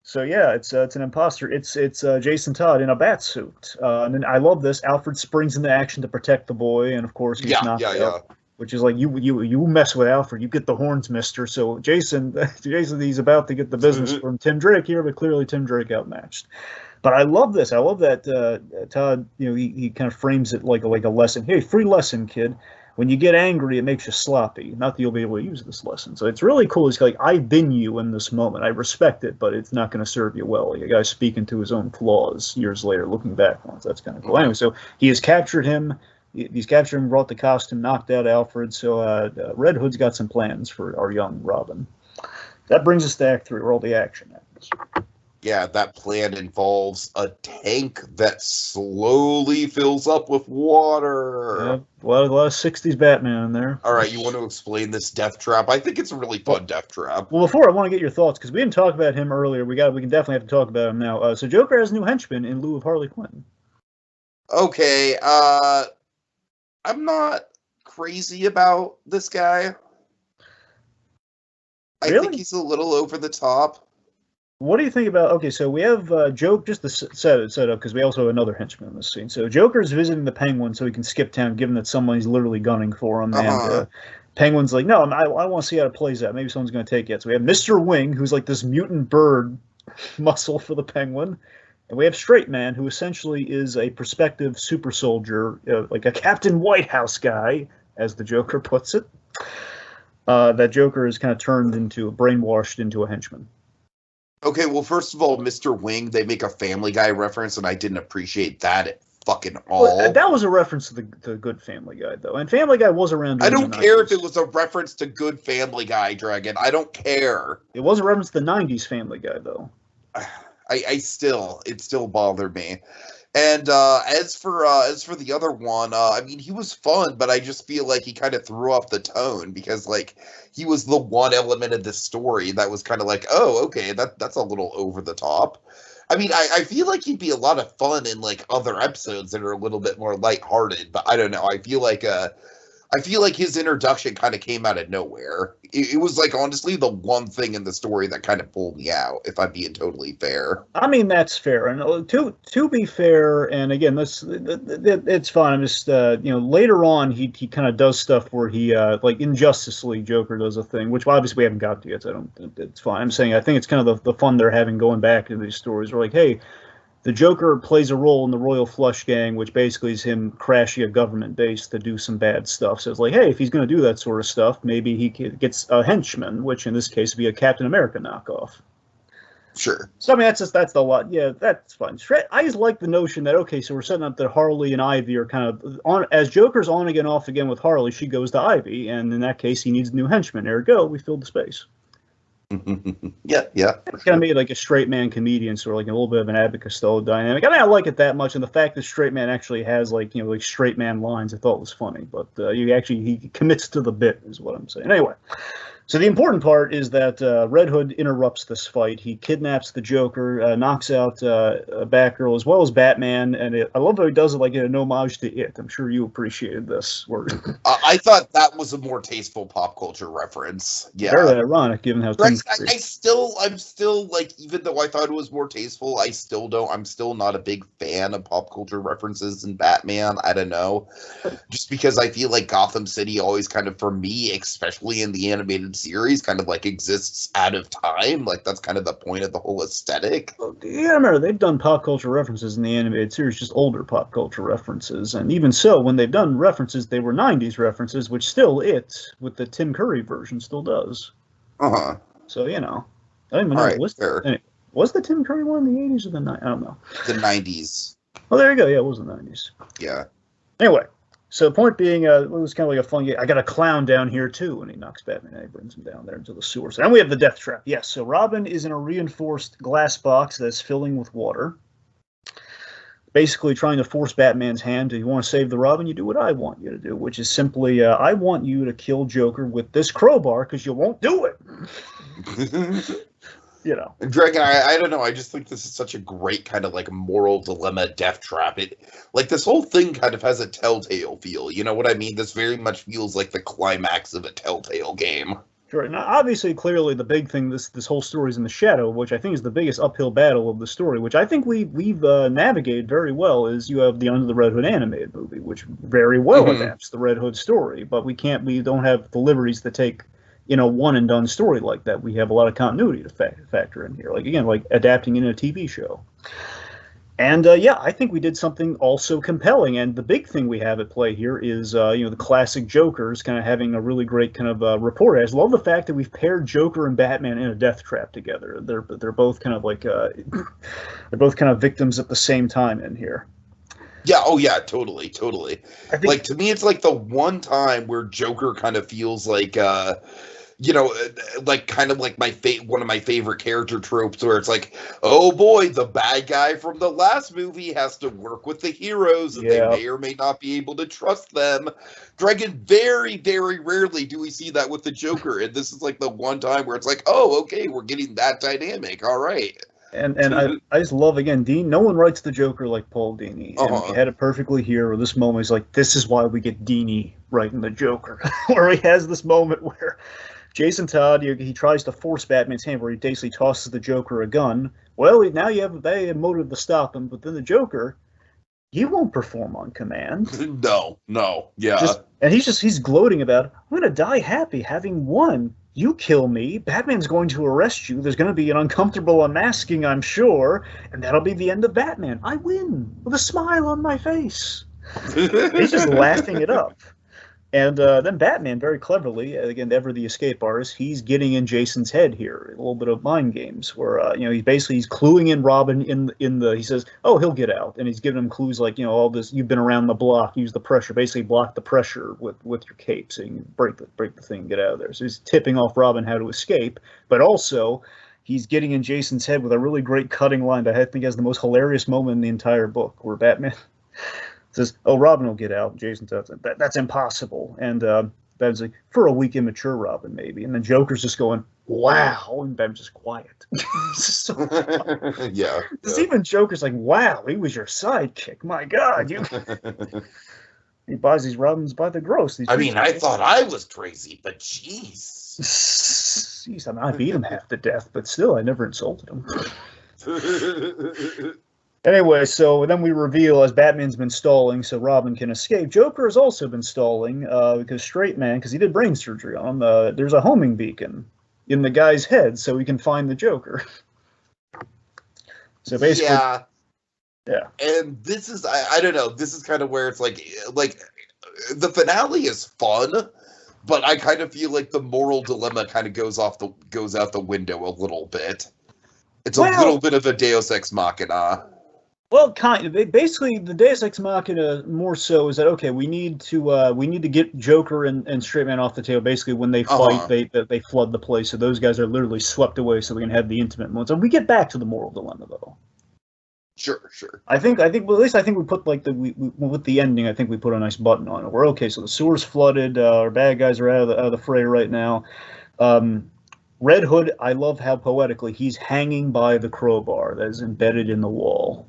So yeah, it's an imposter. It's Jason Todd in a bat suit, and then I love this. Alfred springs into action to protect the boy, and of course he's knocked out. Which is like, you mess with Alfred, you get the horns, mister. So Jason, he's about to get the business from Tim Drake here, but clearly Tim Drake outmatched. But I love this. I love that Todd, he kind of frames it like a lesson. Hey, free lesson, kid. When you get angry, it makes you sloppy. Not that you'll be able to use this lesson. So it's really cool. He's like, I've been you in this moment. I respect it, but it's not going to serve you well. Like a guy speaking to his own flaws years later, looking back on it. That's kind of cool. Anyway, so he has captured him. He's captured him, brought the costume, knocked out Alfred. So Red Hood's got some plans for our young Robin. That brings us to Act 3, where all the action happens. Yeah, that plan involves a tank that slowly fills up with water. Yeah, a lot of 60s Batman in there. All right, you want to explain this death trap? I think it's a really fun death trap. Well, before, I want to get your thoughts, because we didn't talk about him earlier. We can definitely have to talk about him now. So Joker has a new henchman in lieu of Harley Quinn. Okay, I'm not crazy about this guy. Really? I think he's a little over the top. What do you think about? Okay, so we have Joke just to set up because we also have another henchman in this scene. So Joker's visiting the Penguin so he can skip town, given that someone's literally gunning for him, and Penguin's like, no, I want to see how it plays out. Maybe someone's going to take it. So we have Mr. Wing, who's like this mutant bird muscle for the Penguin. And we have Straight Man, who essentially is a prospective super soldier, like a Captain White House guy, as the Joker puts it. That Joker is kind of turned into, brainwashed into a henchman. Okay, well, first of all, Mr. Wing, they make a Family Guy reference, and I didn't appreciate that at fucking all. Well, that was a reference to the Good Family Guy, though. And Family Guy was around. I don't care if it was a reference to Good Family Guy, Dragon. I don't care. It was a reference to the 90s Family Guy, though. It still bothered me. And as for the other one, I mean, he was fun, but I just feel like he kind of threw off the tone because, like, he was the one element of the story that was kind of like, oh, okay, that's a little over the top. I mean, I feel like he'd be a lot of fun in like other episodes that are a little bit more lighthearted, but I don't know. I feel like his introduction kind of came out of nowhere. It was like honestly the one thing in the story that kind of pulled me out, if I'm being totally fair. I mean, that's fair. And to be fair, and again, it's fine. I'm just later on he kind of does stuff where he like in Justice League, Joker does a thing, which obviously we haven't got to yet. So it's fine. I'm saying I think it's kind of the fun they're having going back into these stories. We're like, hey, the Joker plays a role in the Royal Flush Gang, which basically is him crashing a government base to do some bad stuff. So it's like, hey, if he's going to do that sort of stuff, maybe he gets a henchman, which in this case would be a Captain America knockoff. Sure. So I mean, that's the lot. Yeah, that's fine. I just like the notion that okay, so we're setting up that Harley and Ivy are kind of on as Joker's on again, off again with Harley. She goes to Ivy, and in that case, he needs a new henchman. There we go. We filled the space. Yeah. It's kind of made like a Straight Man comedian, sort of like a little bit of an Abbott Costello dynamic. I mean, I like it that much, and the fact that Straight Man actually has like like Straight Man lines, I thought was funny. But he commits to the bit, is what I'm saying. Anyway, so the important part is that Red Hood interrupts this fight. He kidnaps the Joker, knocks out Batgirl as well as Batman, and I love how he does it like in an homage to It. I'm sure you appreciated this. I thought that was a more tasteful pop culture reference. Yeah, very ironic given how. I'm still like, even though I thought it was more tasteful, I'm still not a big fan of pop culture references in Batman. I don't know, just because I feel like Gotham City always kind of, for me, especially in the animated series, kind of like exists out of time. Like that's kind of the point of the whole aesthetic. Yeah, I remember they've done pop culture references in the animated series, just older pop culture references, and even so, when they've done references, they were 90s references, which still It, with the Tim Curry version, still does. So I don't even know. Anyway, was the Tim Curry one in the 80s or the 90s? I don't know. The 90s. Oh, there you go. Yeah, it was the 90s. Yeah. Anyway. So the point being, it was kind of like a fun game. I got a clown down here, too, and he knocks Batman out. He brings him down there into the sewers. And we have the death trap. Yes, so Robin is in a reinforced glass box that's filling with water, basically trying to force Batman's hand. If you want to save the Robin, you do what I want you to do, which is simply, I want you to kill Joker with this crowbar because you won't do it. And Dragon, I don't know. I just think this is such a great kind of like moral dilemma death trap. Like this whole thing kind of has a Telltale feel. You know what I mean? This very much feels like the climax of a Telltale game. Sure. Now, obviously, clearly, the big thing this whole story is in the shadow, which I think is the biggest uphill battle of the story, which I think we've navigated very well. Is you have the Under the Red Hood animated movie, which very well adapts the Red Hood story, but we don't have the liberties to take one and done story like that. We have a lot of continuity to factor in here, like adapting in a TV show. And I think we did something also compelling. And the big thing we have at play here is the classic Jokers kind of having a really great kind of rapport. I just love the fact that we've paired Joker and Batman in a death trap together. They're both kind of like they're both kind of victims at the same time in here. Yeah, oh yeah, totally. Like to me, it's like the one time where Joker kind of feels like like kind of like one of my favorite character tropes, where it's like, oh boy, the bad guy from the last movie has to work with the heroes, and they may or may not be able to trust them. Dragon, very, very rarely do we see that with the Joker, and this is like the one time where it's like, oh, okay, we're getting that dynamic. All right. And I just love, again, Dean. No one writes the Joker like Paul Dini. And he had it perfectly here. Where this moment is like, this is why we get Dini writing the Joker, where he has this moment where Jason Todd, he tries to force Batman's hand where he basically tosses the Joker a gun. Well, now they have motive to stop him, but then the Joker, he won't perform on command. No, yeah. He's gloating about, I'm going to die happy having won. You kill me, Batman's going to arrest you, there's going to be an uncomfortable unmasking, I'm sure, and that'll be the end of Batman. I win, with a smile on my face. He's just laughing it up. And then Batman, very cleverly, again, ever the escape artist, he's getting in Jason's head here, a little bit of mind games, where he's cluing in Robin he says, oh, he'll get out, and he's giving him clues like, all this, you've been around the block, use the pressure, basically block the pressure with your cape, so you can break the thing, get out of there. So he's tipping off Robin how to escape, but also he's getting in Jason's head with a really great cutting line that I think has the most hilarious moment in the entire book, where Batman says, oh, Robin will get out. Jason says, that's impossible. And Batman's like, for a weak, immature Robin, maybe. And then Joker's just going, wow. And Batman's just quiet. So, yeah. Even Joker's like, wow, he was your sidekick. My God. He buys these Robins by the gross. I thought I was crazy, but jeez. Jeez, I beat him half to death, but still, I never insulted him. Anyway, so then we reveal as Batman's been stalling so Robin can escape. Joker has also been stalling because Straight Man, because he did brain surgery on him, there's a homing beacon in the guy's head so he can find the Joker. So basically... Yeah. And this is, I don't know, this is kind of where it's like the finale is fun, but I kind of feel like the moral dilemma kind of goes out the window a little bit. It's a little bit of a Deus Ex Machina. Well, kind of. Basically, the Deus Ex Machina more so is that, okay, we need to get Joker and Straight Man off the table. Basically, when they fight, they flood the place, so those guys are literally swept away, so we can have the intimate moments. And we get back to the moral dilemma, though. Sure. I think. Well, at least I think we put with the ending. I think we put a nice button on it. We're okay. So the sewer's flooded. Our bad guys are out of the fray right now. Red Hood. I love how poetically he's hanging by the crowbar that is embedded in the wall.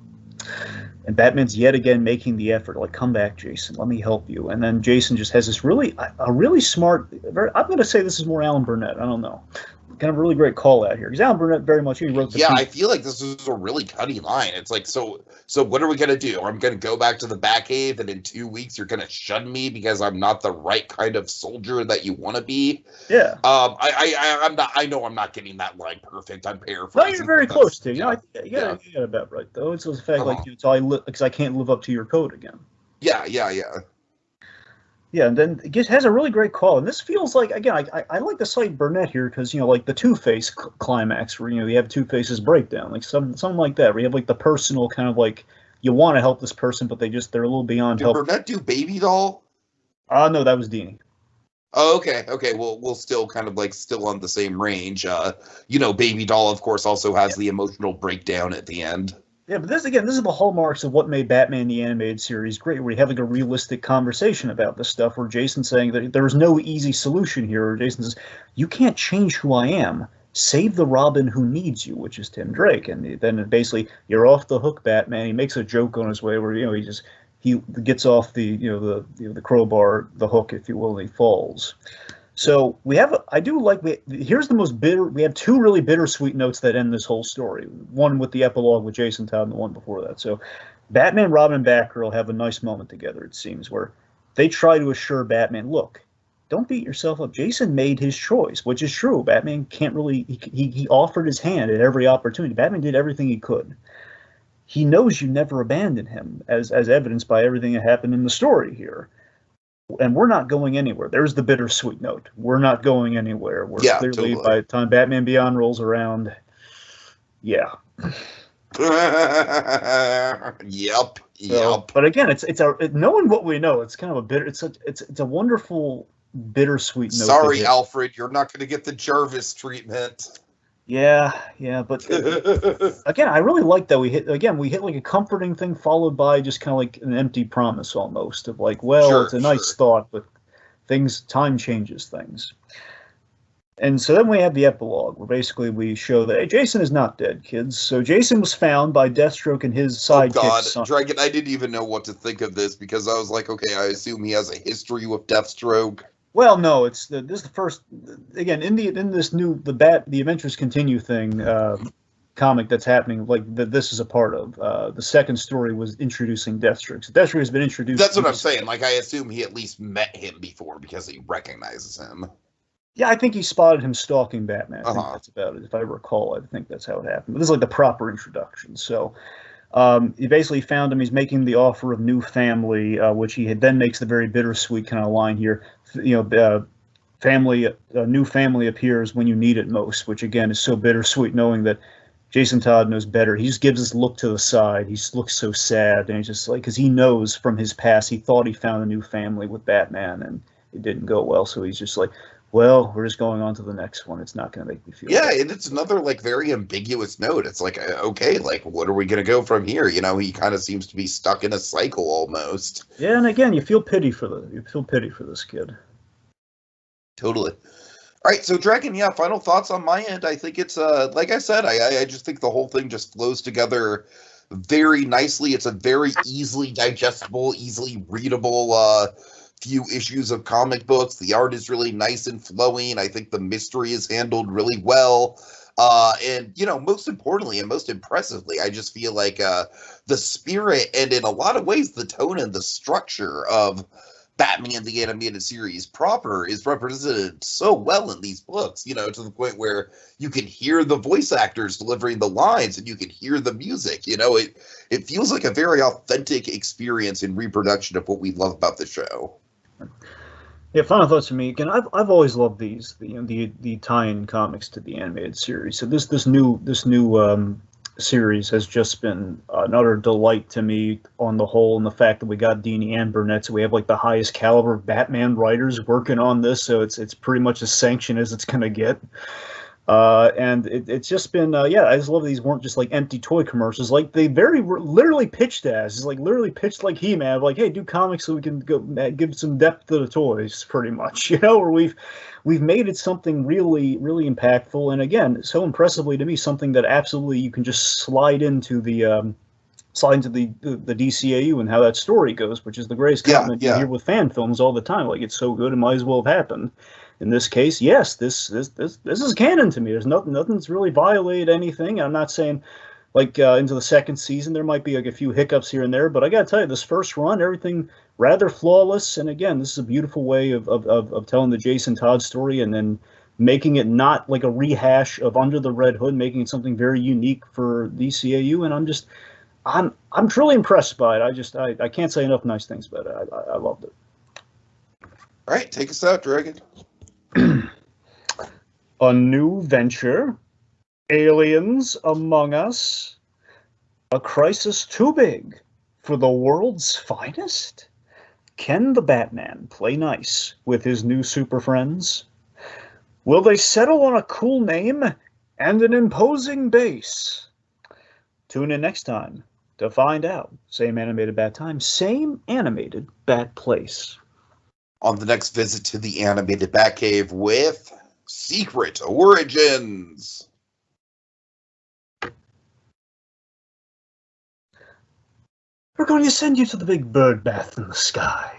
And Batman's yet again making the effort, like, come back, Jason, let me help you. And then Jason just has this really smart, I'm going to say this is more Alan Burnett, I don't know. Kind of a really great call out here. Because Alan Burnett very much, he wrote the piece. I feel like this is a really cutting line. It's like, so what are we going to do? I'm going to go back to the Batcave, and in 2 weeks you're going to shun me because I'm not the right kind of soldier that you want to be? Yeah. I know I'm not getting that line perfect. I'm paraphrasing. No, you're very close to. You got it about right, though. It's the fact, because I can't live up to your code again. Yeah. Yeah, and then it has a really great call. And this feels like, again, I like to cite Burnett here because, like the Two-Face climax where, you have Two-Face's breakdown, like something like that, where you have like the personal kind of like, you want to help this person, but they're a little beyond help. Did Burnett do Baby Doll? No, that was Dini. Oh, okay. Well, we'll still kind of like still on the same range. Baby Doll, of course, also has the emotional breakdown at the end. Yeah, but this is the hallmarks of what made Batman the Animated Series great, where you have like a realistic conversation about this stuff, where Jason's saying that there is no easy solution here, or Jason says, you can't change who I am. Save the Robin who needs you, which is Tim Drake. And then basically, you're off the hook, Batman. He makes a joke on his way where, he gets off the crowbar, the hook, if you will, and he falls. So here's the most bitter, we have two really bittersweet notes that end this whole story. One with the epilogue with Jason Todd and the one before that. So Batman, Robin, and Batgirl have a nice moment together, it seems, where they try to assure Batman, look, don't beat yourself up. Jason made his choice, which is true. Batman can't really, he offered his hand at every opportunity. Batman did everything he could. He knows you never abandoned him, as evidenced by everything that happened in the story here. And we're not going anywhere. There's the bittersweet note. We're not going anywhere. We're clearly, totally. By the time Batman Beyond rolls around, Yep. But again, it's knowing what we know. It's kind of a bitter. It's a wonderful bittersweet note. Sorry, Alfred, you're not going to get the Jarvis treatment. Yeah, but again, I really like that we hit like a comforting thing followed by just kind of like an empty promise almost of like, it's a nice thought, but time changes things. And so then we have the epilogue where basically we show that, hey, Jason is not dead, kids. So Jason was found by Deathstroke and his sidekick. Oh God, Dragon, I didn't even know what to think of this because I was like, okay, I assume he has a history with Deathstroke. Well, no, this is the first again in this new the Adventures Continue thing comic that's happening. Like this is a part of. The second story was introducing Deathstroke. So Deathstroke has been introduced. That's what I'm saying. Like, I assume he at least met him before because he recognizes him. Yeah, I think he spotted him stalking Batman. I think Uh-huh. that's about it. If I recall, I think that's how it happened. But this is like the proper introduction. So he basically found him. He's making the offer of new family, which he then makes the very bittersweet kind of line here. You know, a new family appears when you need it most, which again is so bittersweet, knowing that Jason Todd knows better. He just gives this look to the side. He just looks so sad, and he's just like, because he knows from his past, he thought he found a new family with Batman, and it didn't go well. So he's just like, well, we're just going on to the next one. It's not going to make me feel bad. And it's another like very ambiguous note. It's like, okay, like what are we going to go from here? You know, he kind of seems to be stuck in a cycle almost. Yeah, and again, you feel pity for this kid. Totally. All right, so Dragon, yeah, final thoughts on my end. I think it's like I said, I just think the whole thing just flows together very nicely. It's a very easily digestible, easily readable few issues of comic books. The art is really nice and flowing. I think the mystery is handled really well. And, you know, most importantly and most impressively, I just feel like the spirit and in a lot of ways the tone and the structure of Batman the Animated Series proper is represented so well in these books, you know, to the point where you can hear the voice actors delivering the lines and you can hear the music. You know, it feels like a very authentic experience in reproduction of what we love about the show. Yeah, final thoughts for me. Again, I've always loved these, the tie-in comics to the animated series. So this new series has just been an utter delight to me on the whole, and the fact that we got Dini and Burnett, so we have like the highest caliber of Batman writers working on this, so it's pretty much as sanctioned as it's gonna get. And it's just been, yeah, I just love these weren't just like empty toy commercials. Like they literally pitched as, it's like literally pitched like He-Man, like, hey, do comics so we can go give some depth to the toys, pretty much, you know, where we've made it something really, really impactful. And again, so impressively to me, something that absolutely you can just slide into the DCAU and how that story goes, which is the greatest compliment you hear with fan films all the time. Like, it's so good, it might as well have happened. In this case, yes, this is canon to me. There's nothing's really violated anything. I'm not saying like into the second season there might be like a few hiccups here and there, but I gotta tell you, this first run, everything rather flawless. And again, this is a beautiful way of telling the Jason Todd story, and then making it not like a rehash of Under the Red Hood, making it something very unique for DCAU. And I'm truly impressed by it. I can't say enough nice things about it. I loved it. All right, take us out, Dragon. A new venture, aliens among us, a crisis too big for the world's finest. Can the Batman play nice with his new super friends? Will they settle on a cool name and an imposing base? Tune in next time to find out. Same animated bat time, same animated bat place. On the next visit to the animated Batcave with Secret Origins. We're going to send you to the big bird bath in the sky.